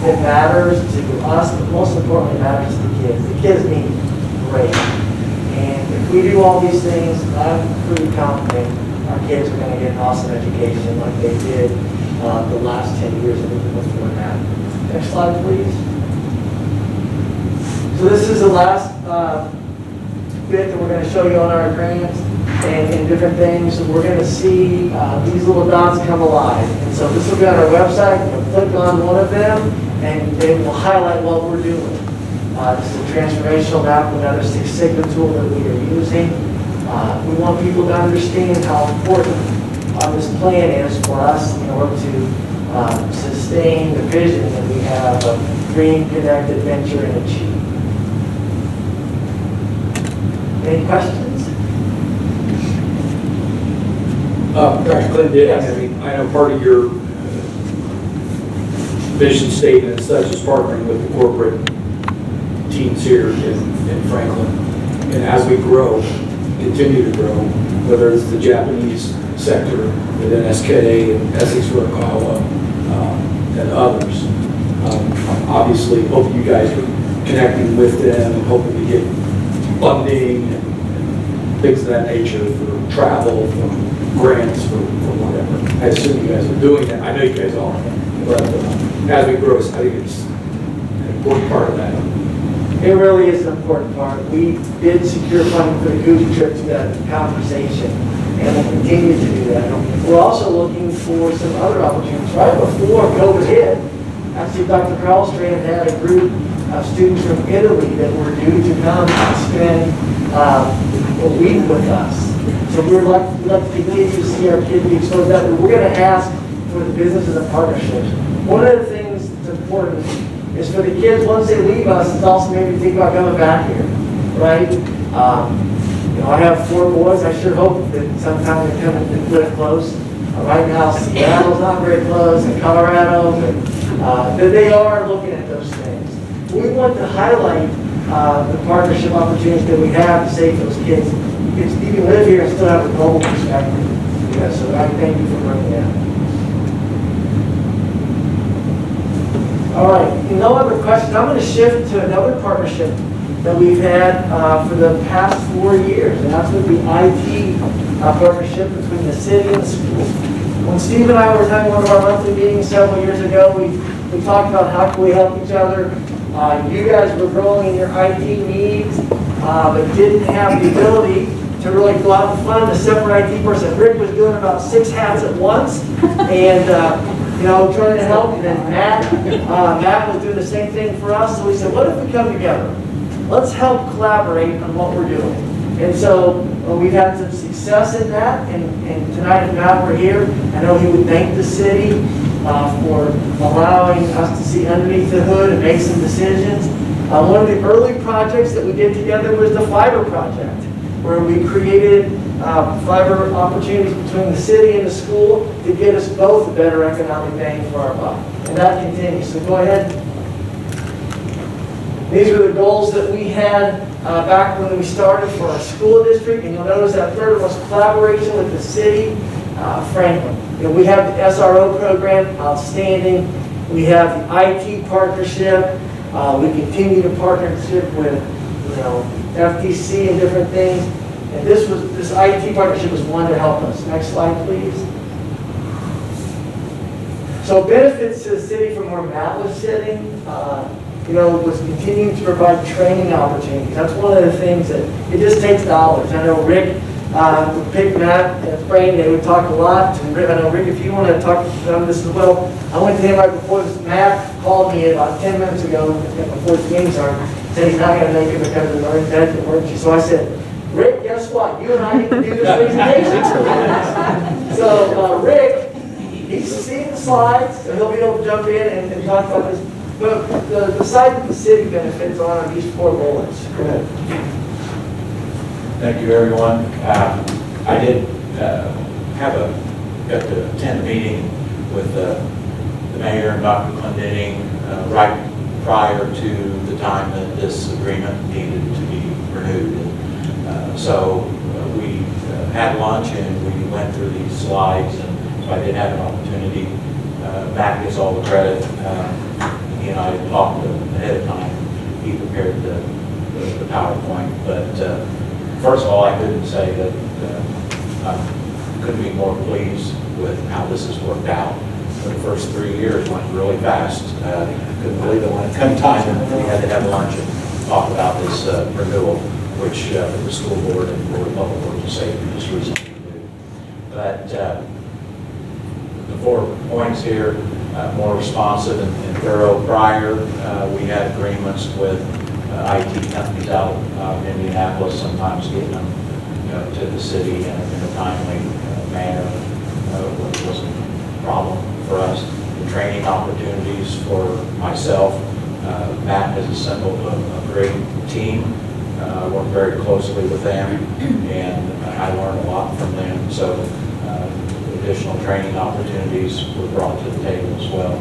It matters to us, but most importantly, it matters to the kids. The kids need great. And if we do all these things, I'm pretty confident our kids are going to get an awesome education like they did the last 10 years and even before that. Next slide, please. So this is the last bit that we're going to show you on our grants and different things. We're going to see these little dots come alive. And so this will be on our website. You'll click on one of them and it will highlight what we're doing. This is a transformational map, another Six Sigma tool that we are using. We want people to understand how important this plan is for us in order to sustain the vision that we have of dream, connect, adventure, and achieve. Any questions? Dr. Clinton, I know part of your mission statement and such is partnering with the corporate teams here in Franklin. And as we grow, continue to grow, whether it's the Japanese sector within SKA and Essex Furukawa and others, obviously hope you guys are connecting with them and hoping to get funding and things of that nature for travel, for grants, for whatever. I assume you guys are doing that. I know you guys are. But as we grow, I think it's an important part of that. It really is an important part. We did secure funding for the Goody trip to that conversation, and we'll continue to do that. We're also looking for some other opportunities. Right before COVID hit, actually Dr. Karlstrand had a group of students from Italy that were due to come and spend a week with us. So we're like to continue to see our kids be exposed to that. But we're going to ask for the businesses and partnerships. One of the things that's important is for the kids, once they leave us, it's also maybe think about coming back here, right? I have 4 boys. I sure hope that sometime they come and live close. Right now, Seattle's not very close, and Colorado, but they are looking at those things. We want to highlight the partnership opportunities that we have to save those kids. You can live here and still have a global perspective. Yeah, so I thank you for bringing that. All right, no other questions. I'm going to shift to another partnership that we've had for the past 4 years, and that's with the IT partnership between the city and the school. When Steve and I were having one of our monthly meetings several years ago, we talked about how can we help each other. You guys were growing in your IT needs, but didn't have the ability to really go out and fund a separate IT person. Rick was doing about 6 hats at once, and trying to help. And then Matt was doing the same thing for us. So we said, what if we come together? Let's help collaborate on what we're doing. And so we've had some success in that. And tonight, if Matt were here, I know he would thank the city for allowing us to see underneath the hood and make some decisions. One of the early projects that we did together was the fiber project, where we created fiber opportunities between the city and the school to get us both a better economic bang for our buck. And that continues. So go ahead. These were the goals that we had back when we started for our school district. And you'll notice that third was collaboration with the city, Franklin. We have the SRO program, outstanding. We have the IT partnership. We continue to partnership with FTC and different things. And this IT partnership was one to help us. Next slide, please. So benefits to the city from where Matt was sitting, was continuing to provide training opportunities. That's one of the things that it just takes dollars. I know Rick would pick Matt and his brain. They would talk a lot. And I know Rick, if you want to talk to this as well, I went to him right before this. Matt called me about 10 minutes ago before the meeting started, said he's not going to make it because of the emergency. So I said, Rick, guess what? You and I need to do this presentation. So Rick, he's seen the slides, and he'll be able to jump in and talk about this. But the side that the city benefits on these 4 bullets. Go ahead. Thank you, everyone. I did got to attend a meeting with the mayor and Dr. Clendenning right prior to the time that this agreement needed to be renewed. So we had lunch and we went through these slides, and so I did have an opportunity. Matt gets all the credit. He and I talked ahead of time. He prepared the PowerPoint. But first of all, I couldn't say that I'm couldn't be more pleased with how this has worked out. The first 3 years went really fast. Couldn't believe it when it came time, and we had to have lunch and talk about this renewal, which the school board and Board of Public Works and Safety just recently did. But the 4 points here, more responsive and thorough. Prior, we had agreements with IT companies out in Indianapolis, sometimes getting them to the city in a timely manner wasn't a problem for us. The training opportunities for myself, Matt has assembled a great team. I work very closely with them, and I learn a lot from them. So additional training opportunities were brought to the table as well.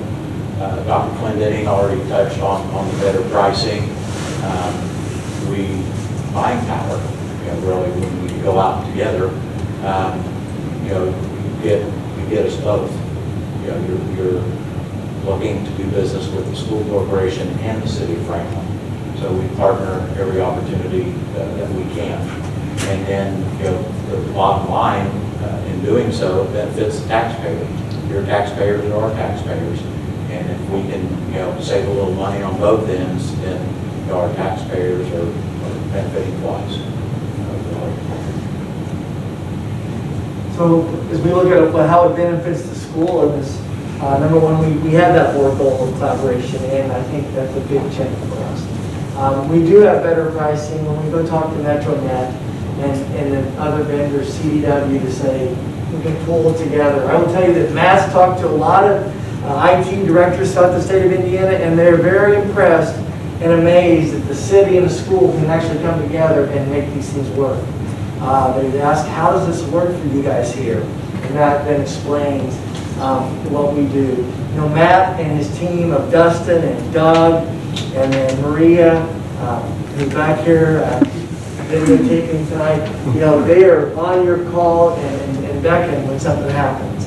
Dr. Clendenning already touched on the better pricing. We buying power, really, when we go out together, you get us both. You're looking to do business with the school corporation and the city of Franklin. So we partner every opportunity that we can. And then, the bottom line in doing so benefits the taxpayer. Your taxpayers are our taxpayers. And if we can, save a little money on both ends, then our taxpayers are benefiting twice. So as we look at how it benefits the school and this, number one, we have that board goal of collaboration, and I think that's a big check for us. We do have better pricing when we go talk to MetroNet and then other vendors, CDW, to say we can pull it together. I will tell you that Matt's talked to a lot of IT directors throughout the state of Indiana, and they're very impressed and amazed that the city and the school can actually come together and make these things work. They ask, how does this work for you guys here? And that then explains what we do. Matt and his team of Dustin and Doug and then Maria, who's back here videotaping tonight, they are on your call and beckon when something happens.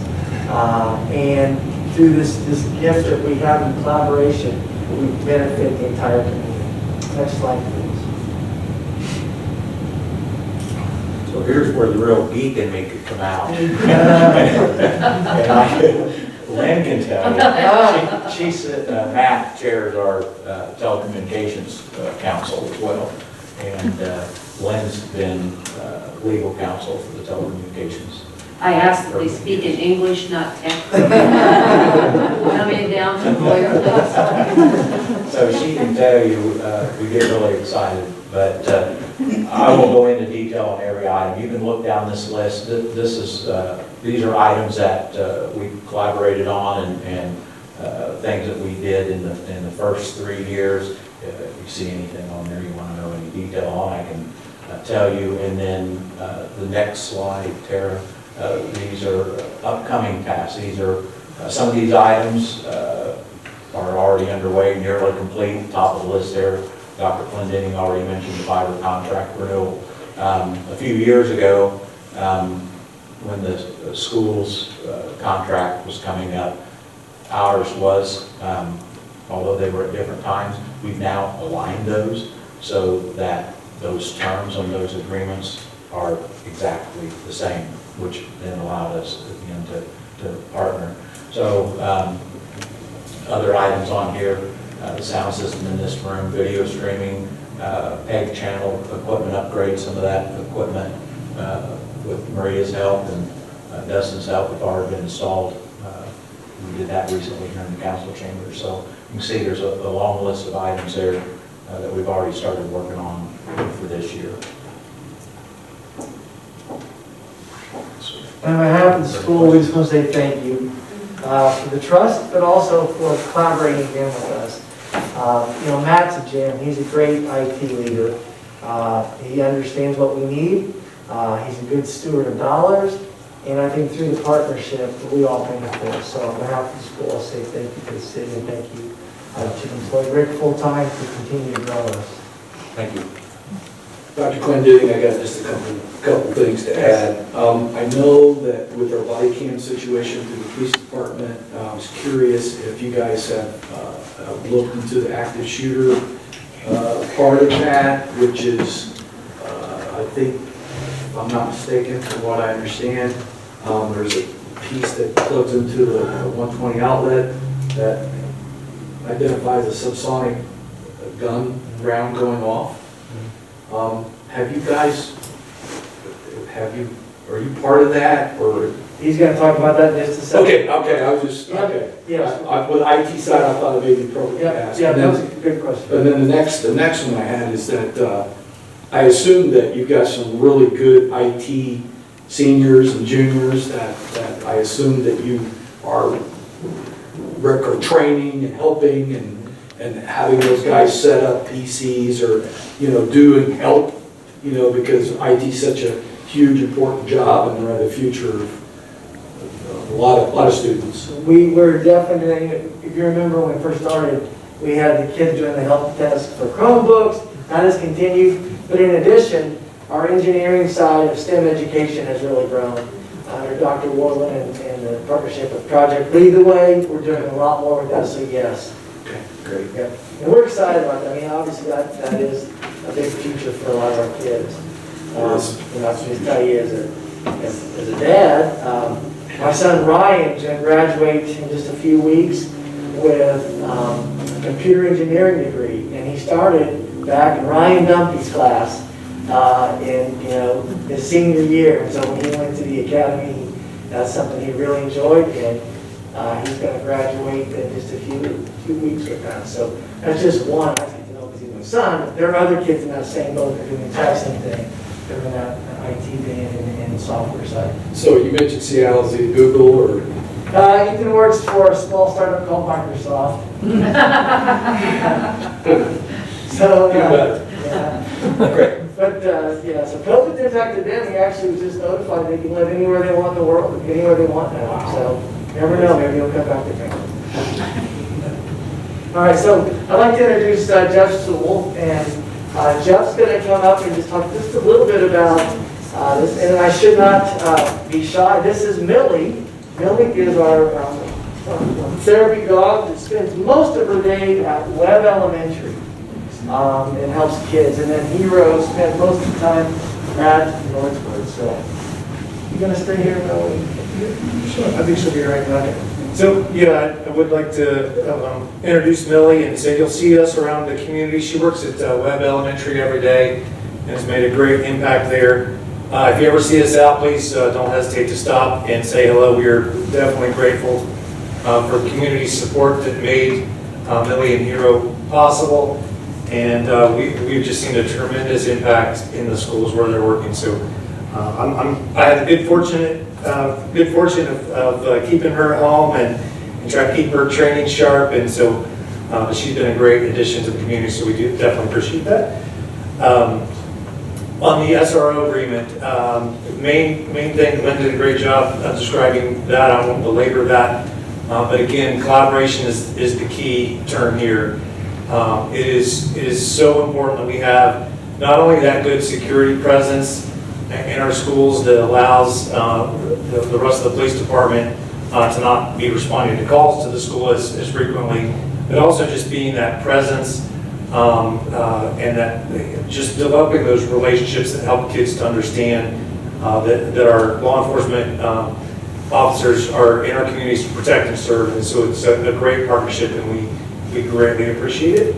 And through this gift that we have in collaboration, we benefit the entire community. Next slide, please. So here's where the real geek in me could come out. Lynn can tell you. Matt chairs our telecommunications council as well. And Lynn's been legal counsel for the telecommunications. I ask that they speak in English, not technical. Coming down to lawyer, please. So she can tell you, we get really excited, but I won't go into detail on every item. You can look down this list. These are items that we collaborated on and things that we did in the first 3 years. If you see anything on there you want to know any detail on, I can tell you. And then the next slide, Tara. These are upcoming tasks. These are some of these items are already underway, nearly complete. Top of the list there, Dr. Clendenning already mentioned the fiber contract renewal. A few years ago, when the school's contract was coming up, ours was, although they were at different times, we've now aligned those so that those terms on those agreements are exactly the same, which then allowed us again to partner. So other items on here, the sound system in this room, video streaming, PEG channel equipment upgrades, some of that equipment with Maria's help and Dustin's help have already been installed. We did that recently here in the council chamber. So you can see there's a long list of items there that we've already started working on for this year. On behalf of the school, we just want to say thank you for the trust, but also for collaborating again with us. Matt's a gem. He's a great IT leader. He understands what we need. He's a good steward of dollars. And I think through the partnership, we all benefit. So on behalf of the school, I'll say thank you to the city and thank you to employ Rick full-time to continue to grow us. Thank you. Dr. Clendenning, I got just a couple things to add. I know that with our body cam situation through the police department, I was curious if you guys have looked into the active shooter part of that, which is, I think, if I'm not mistaken, from what I understand, There's a piece that plugs into the 120 outlet that identifies a subsonic gun round going off. Have you guys, are you part of that, or? He's gonna talk about that in just a second. Okay, I was just, okay. Yes. With the IT side, I thought it may be appropriate to Yeah, ask. yeah, And that was then- a good question. And then the next one I had is that I assume that you've got some really good IT seniors and juniors that I assume that you are training and helping and having those guys set up PCs or, do and help, because IT is such a huge, important job and they're the future of a lot of students. We were definitely, if you remember when we first started, we had the kids doing the help desk for Chromebooks. That has continued. But in addition, our engineering side of STEM education has really grown. Under Dr. Warland and the partnership with Project Lead the Way, we're doing a lot more with that, so yes. Okay, great. Yeah. And we're excited about that. I mean, obviously that is a big future for a lot of our kids. And I can just tell you as a dad, my son Ryan's going to graduate in just a few weeks with a computer engineering degree. And he started back in Ryan Dumpy's class in his senior year. And so when he went to the academy, that's something he really enjoyed. And he's going to graduate in just a few weeks with that. So that's just one. I get to know because he's my son. There are other kids in that same boat that are doing the exact same thing. They're in that IT band and the software side. So you mentioned Seattle, is it Google or? Ethan works for a small startup called Microsoft. So, Great. But, so COVID's impacted them. He actually was just notified they can live anywhere they want in the world, anywhere they want now. So, you never know, maybe he'll come back to Franklin. All right, so I'd like to introduce Jeff Sewell, and Jeff's going to come up and just talk just a little bit about this, and I should not be shy. This is Millie. Millie is our therapy dog that spends most of her day at Webb Elementary and helps kids. And then Hero spends most of the time at Northwood. So, you going to stay here, Millie? Sure, I think she'll be right back. So, yeah, I would like to introduce Millie and say you'll see us around the community. She works at Webb Elementary every day and has made a great impact there. If you ever see us out, please don't hesitate to stop and say hello. We are definitely grateful for the community support that made Millie and Hero possible. And we've just seen a tremendous impact in the schools where they're working. So I had the good fortune of keeping her at home and try to keep her training sharp. And so she's been a great addition to the community. So we do definitely appreciate that. On the SRO agreement, main thing, Lynn did a great job of describing that. I won't belabor that. But again, collaboration is the key term here. It is so important that we have not only that good security presence in our schools that allows the rest of the police department to not be responding to calls to the school as frequently, but also just being that presence and that just developing those relationships that help kids to understand that our law enforcement officers are in our communities to protect and serve. And so it's a great partnership, and we greatly appreciate it.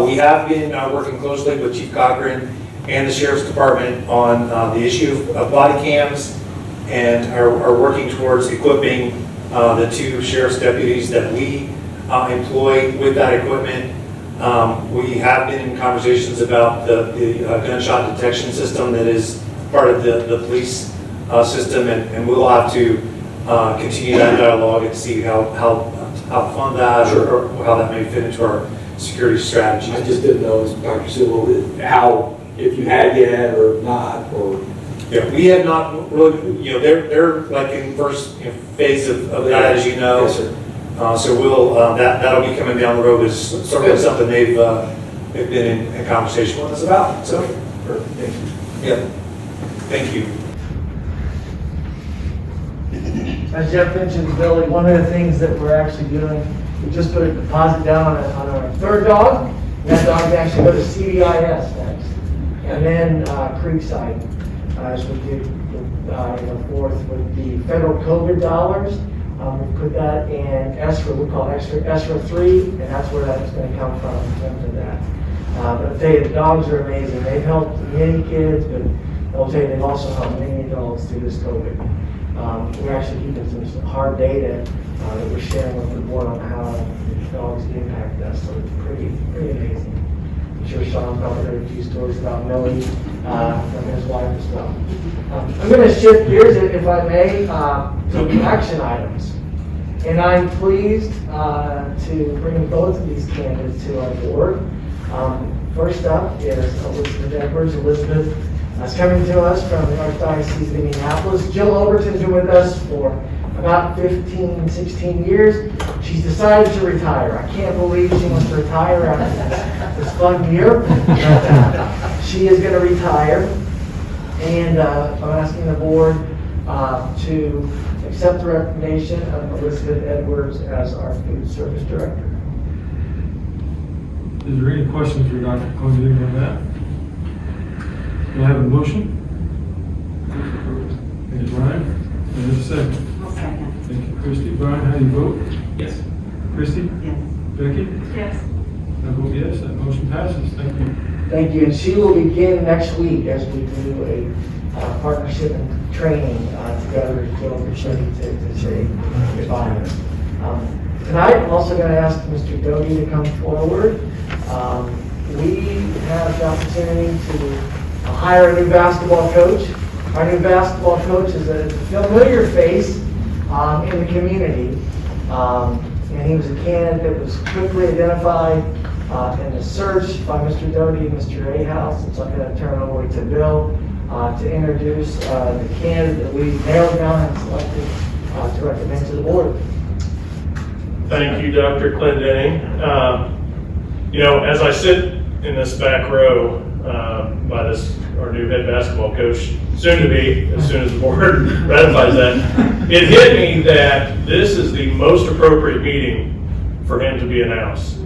We have been working closely with Chief Cochran and the Sheriff's Department on the issue of body cams, and are working towards equipping the 2 sheriff's deputies that we employ with that equipment. We have been in conversations about the gunshot detection system that is part of the police system, and we'll have to continue that dialogue and see how fund that or how that may fit into our security strategy. I just didn't know, Dr. Sewell, how, if you had yet or not, or. Yeah, we have not really, they're like in first phase of that, as you know. Yes, sir. So we'll, that'll be coming down the road as certainly something they've been in conversation with us about. So, yeah, thank you. As Jeff mentioned, Billy, one of the things that we're actually doing, we just put a deposit down on our 3rd dog. That dog actually go to CDIS next, and then Creekside as we do in the fourth with the federal COVID dollars. We put that in ESSER, we call it ESSER 3, and that's where that's going to come from in terms of that. But I'll tell you, the dogs are amazing. They've helped many kids, but I'll tell you, they've also helped many adults through this COVID. We're actually keeping some hard data that we're sharing with the board on how the dogs impact us, so it's pretty amazing. I'm sure Sean probably heard a few stories about Millie from his wife as well. I'm going to shift gears, if I may, to the action items. And I'm pleased to bring both of these candidates to our board. First up is Elizabeth Edwards. Elizabeth is coming to us from the Archdiocese of Indianapolis. Jill Overton's been with us for about 15, 16 years. She's decided to retire. I can't believe she wants to retire after this fun year. But, she is going to retire. And I'm asking the board to accept the recommendation of Elizabeth Edwards as our food service director. Is there any questions for Dr. Clendening on that? Do I have a motion? Thank you, Brian. And there's a second. I'll second. Thank you, Christy. Brian, how do you vote? Yes. Christy? Yes. Becky? Yes. I vote yes, that motion passes. Thank you. Thank you. And she will begin next week as we do a partnership and training together to Jill and Shelley to say goodbye. Tonight, I'm also going to ask Mr. Doty to come forward. We have the opportunity to hire a new basketball coach. Our new basketball coach is a familiar face in the community. And he was a candidate that was quickly identified in the search by Mr. Doty and Mr. Ahaus. And so I'm going to turn it over to Bill to introduce the candidate that we nailed down and selected to recommend to the board. Thank you, Dr. Clendening. As I sit in this back row by our new head basketball coach, soon to be, as soon as the board ratifies that, it hit me that this is the most appropriate meeting for him to be announced.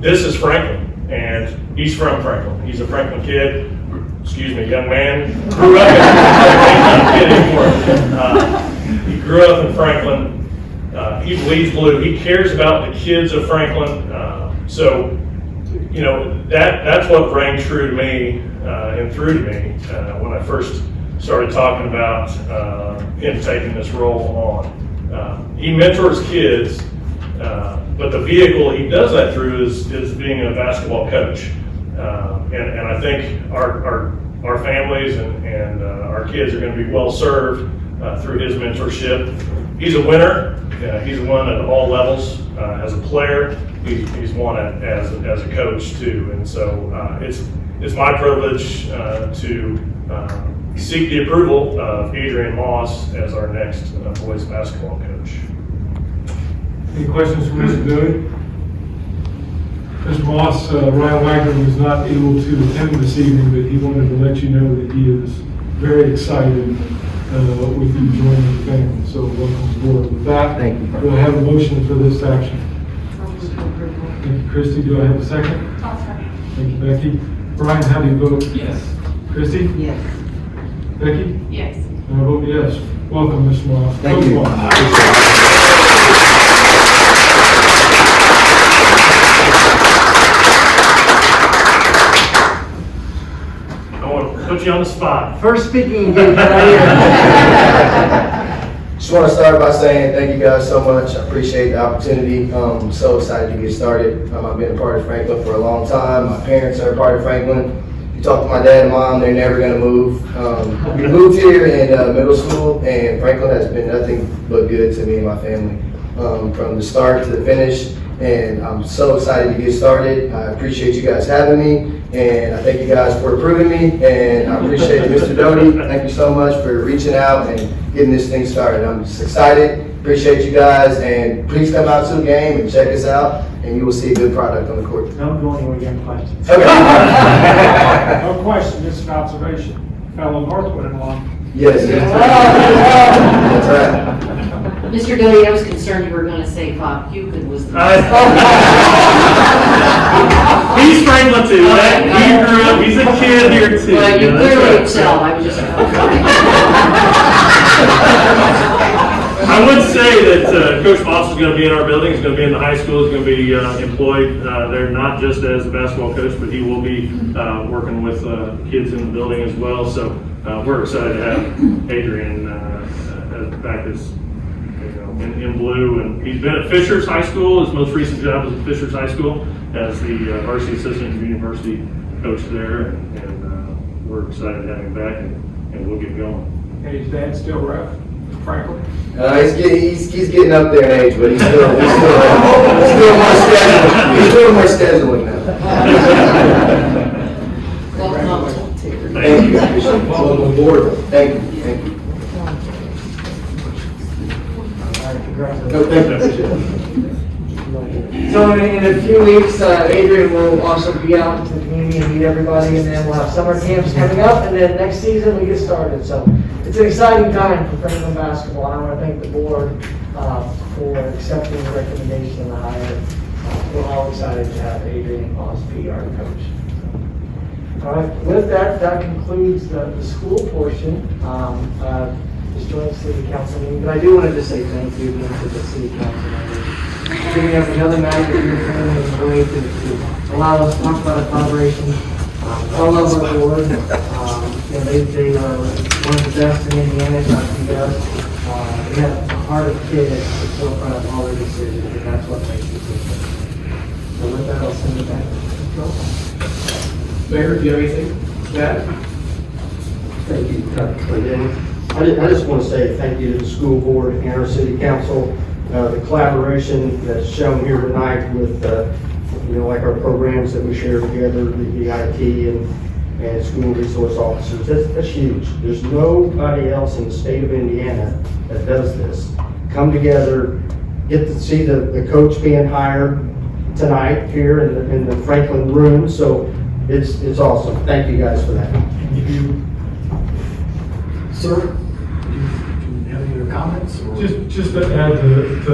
This is Franklin, and he's from Franklin. He's a Franklin kid, young man. Grew up in, not a kid anymore. He grew up in Franklin. He bleeds blue. He cares about the kids of Franklin. That's what rang true to me and through to me when I first started talking about him taking this role on. He mentors kids, but the vehicle he does that through is being a basketball coach. And I think our families and our kids are going to be well served through his mentorship. He's a winner. He's won at all levels as a player. He's won as a coach too, and so it's my privilege to seek the approval of Adrian Moss as our next boys basketball coach. Any questions for Mr. Doty? Mr. Moss, Ryan Wagner was not able to attend this evening, but he wanted to let you know that he is very excited with you joining the family. So welcome aboard. With that, Thank you. do I have a motion for this action? Thank you, Christy. Do I have a second? I'll second. Thank you, Becky. Brian, how do you vote? Yes. Christy? Yes. Becky? Yes. And I vote yes. Welcome, Mr. Moss. Thank you. I want to put you on the spot. First speaking engagement right here. Just want to start by saying thank you guys so much. I appreciate the opportunity. I'm so excited to get started. I've been a part of Franklin for a long time. My parents are a part of Franklin. If you talk to my dad and mom, they're never going to move. We moved here in middle school, and Franklin has been nothing but good to me and my family from the start to the finish. And I'm so excited to get started. I appreciate you guys having me, and I thank you guys for approving me. And I appreciate Mr. Doty. Thank you so much for reaching out and getting this thing started. I'm just excited. Appreciate you guys, and please come out to the game and check us out, and you will see a good product on the court. Don't go anywhere, you have questions. Okay. No question, just an observation. Fellow Northwood alum. Yes. That's right. Mr. Doty, I was concerned you were going to say Bob Hewton was the. He's Franklin too, right? He grew up, he's a kid here too. Well, you clearly excel, I was just. I would say that Coach Moss is going to be in our building. He's going to be in the high school. He's going to be employed there not just as a basketball coach, but he will be working with kids in the building as well. So we're excited to have Adrian back as in blue. And he's been at Fishers High School. His most recent job was at Fishers High School as the varsity assistant and university coach there. And we're excited to have him back, and we'll get going. Hey, is Dad still rough? Franklin? He's getting up there in age, but he's still more scheduling now. Thank you. Welcome aboard. Thank you. No, thank you. So in a few weeks, Adrian will also be out into the community and meet everybody, and then we'll have summer camps coming up, and then next season we get started. So it's an exciting time for Franklin basketball. I want to thank the board for accepting the recommendation and the hire. We're all excited to have Adrian Moss be our coach. All right, with that, that concludes the school portion. This joint city council meeting, but I do want to just say thank you again to the city council members. Giving us another night that you're family and way to allow us to talk about a collaboration. I love our board. They are one of the best in Indiana, Dr. Does. They have a heart of kid at the forefront of all their decisions, and that's what makes it different. So with that, I'll send it back to Mayor, do you have anything to add? Thank you, Dr. Clinton. I just want to say thank you to the school board and our city council. The collaboration that's shown here tonight with, like our programs that we share together, the IT and school resource officers, that's huge. There's nobody else in the state of Indiana that does this. Come together, get to see the coach being hired tonight here in the Franklin room. So it's awesome. Thank you guys for that. Thank you. Sir, do you have any other comments? Or? Just to add to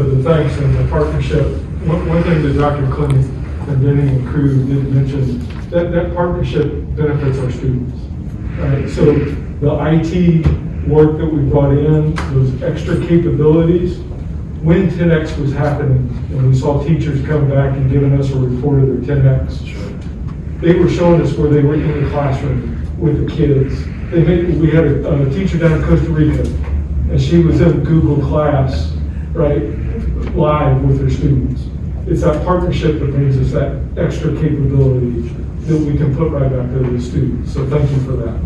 the thanks and the partnership, one thing that Dr. Clinton and Benny and crew did mention, that partnership benefits our students. Right? So the IT work that we brought in, those extra capabilities, when 10X was happening, and we saw teachers come back and giving us a report of their 10X, they were showing us where they were in the classroom with the kids. We had a teacher down in Costa Rica, and she was in Google Class, right, live with her students. It's that partnership that brings us that extra capability that we can put right back to the students. So thank you for that.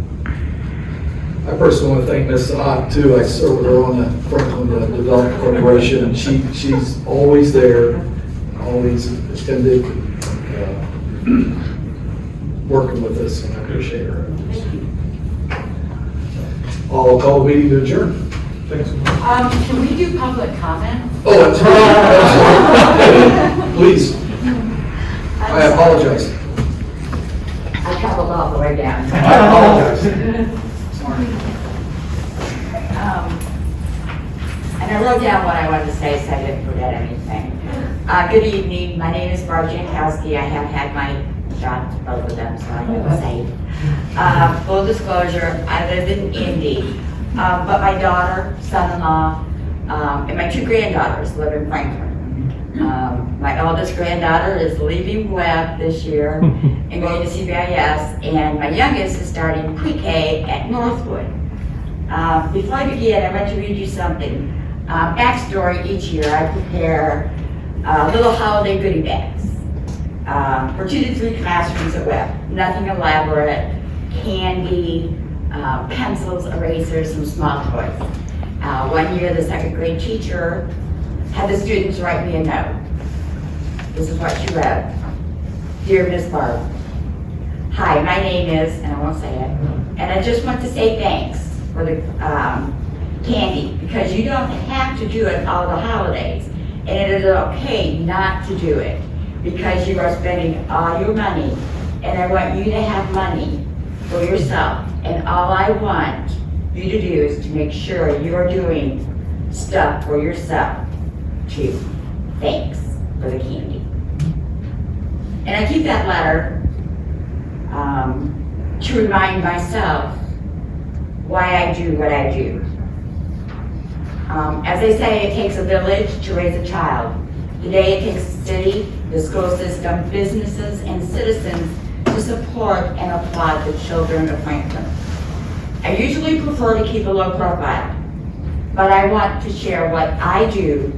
I personally want to thank Ms. Sanat too. I serve with her on the Franklin Development Corporation, and she's always there, always attended, working with us, and I appreciate her. I'll call the meeting to adjourn. Thanks. Can we do public comment? Oh, that's right. Please. I apologize. I traveled all the way down. I apologize. And I wrote down what I wanted to say, so I didn't forget anything. Good evening. My name is Barb Jankowski. I have had my shots, both of them, so I feel safe. Full disclosure, I live in Indy, but my daughter, son-in-law, and my two granddaughters live in Franklin. My eldest granddaughter is leaving Webb this year and going to CBIS, and my youngest is starting pre-K at Northwood. Before I begin, I want to read you something. Backstory: each year I prepare little holiday goodie bags for 2 to 3 classrooms at Webb. Nothing elaborate, candy, pencils, erasers, some small toys. One year the 2nd grade teacher had the students write me a note. This is what she wrote. Dear Miss Barb, hi, my name is, and I won't say it, and I just want to say thanks for the candy, because you don't have to do it all the holidays, and it is okay not to do it, because you are spending all your money, and I want you to have money for yourself, and all I want you to do is to make sure you are doing stuff for yourself too. Thanks for the candy. And I keep that letter to remind myself why I do what I do. As they say, it takes a village to raise a child. Today, it takes the city, the school system, businesses, and citizens to support and applaud the children of Franklin. I usually prefer to keep a low profile, but I want to share what I do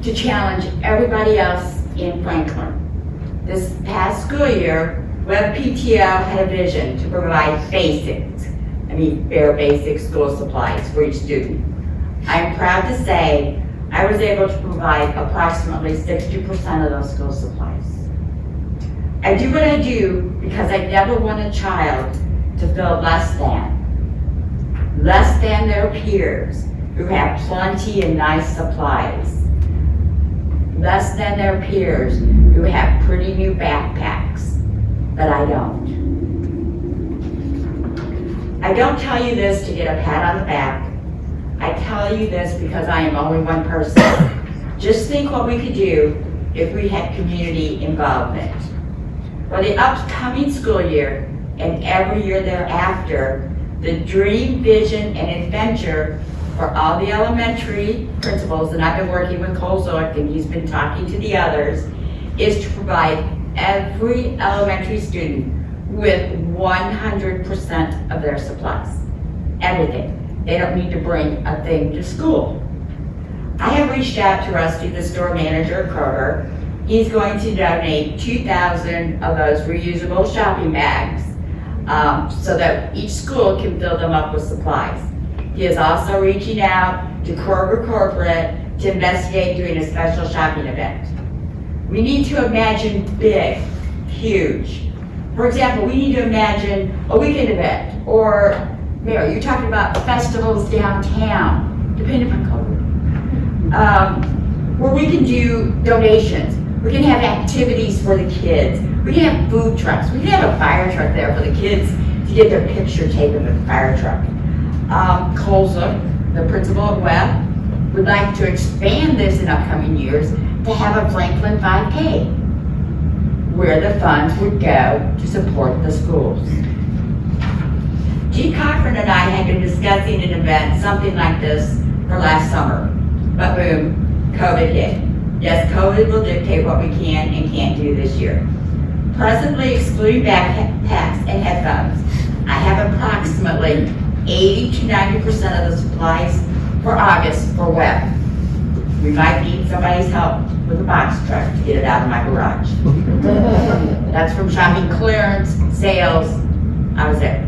to challenge everybody else in Franklin. This past school year, Web PTO had a vision to provide bare basic school supplies for each student. I am proud to say I was able to provide approximately 60% of those school supplies. I do what I do because I never want a child to feel less than their peers who have plenty and nice supplies, less than their peers who have pretty new backpacks, but I don't. I don't tell you this to get a pat on the back. I tell you this because I am only one person. Just think what we could do if we had community involvement. For the upcoming school year and every year thereafter, the dream, vision, and adventure for all the elementary principals, and I've been working with Cole Zook and he's been talking to the others, is to provide every elementary student with 100% of their supplies. Everything. They don't need to bring a thing to school. I have reached out to Rusty, the store manager at Kroger. He's going to donate 2,000 of those reusable shopping bags so that each school can fill them up with supplies. He is also reaching out to Kroger Corporate to investigate doing a special shopping event. We need to imagine big, huge. For example, we need to imagine a weekend event, or Mary, you're talking about festivals downtown, depending upon COVID, where we can do donations. We can have activities for the kids. We can have food trucks. We can have a fire truck there for the kids to get their picture taken with the fire truck. Cole Zook, the principal at Webb, would like to expand this in upcoming years to have a Franklin 5K, where the funds would go to support the schools. G. Cochran and I had been discussing an event, something like this, for last summer, but boom, COVID hit. Yes, COVID will dictate what we can and can't do this year. Presently, excluding backpacks and headphones, I have approximately 80 to 90% of the supplies for August for Webb. We might need somebody's help with a box truck to get it out of my garage. That's from shopping clearance, sales, I was there.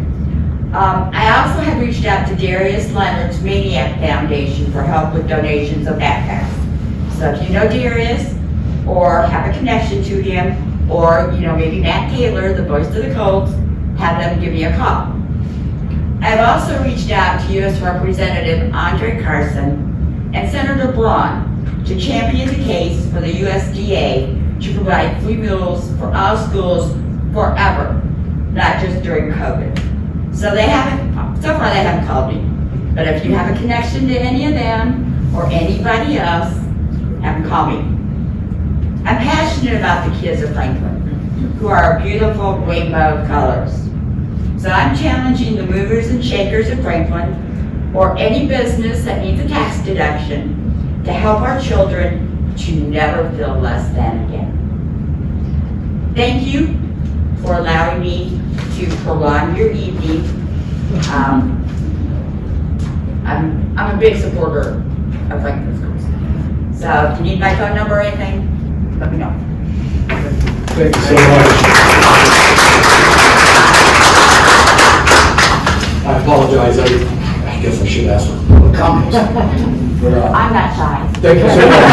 I also have reached out to Darius Leonard's Maniac Foundation for help with donations of backpacks. So if you know Darius, or have a connection to him, or maybe Matt Taylor, the voice of the Colts, have them give me a call. I've also reached out to U.S. Representative Andre Carson and Senator Braun to champion the case for the USDA to provide free meals for all schools forever, not just during COVID. So far they haven't called me. But if you have a connection to any of them or anybody else, have them call me. I'm passionate about the kids of Franklin, who are a beautiful rainbow of colors. So I'm challenging the movers and shakers of Franklin, or any business that needs a tax deduction, to help our children to never feel less than again. Thank you for allowing me to prolong your evening. I'm a big supporter of Franklin Schools. So if you need my phone number or anything, let me know. Thank you so much. I apologize, I guess I should ask for the comments. I'm not shy. Thank you so much.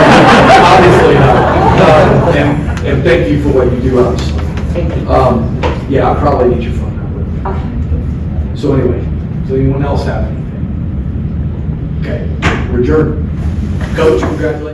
Obviously not. And thank you for what you do, obviously. Thank you. Yeah, I probably need your phone number. Okay. So anyway, does anyone else have anything? Okay, we're adjourned. Coach, congratulations.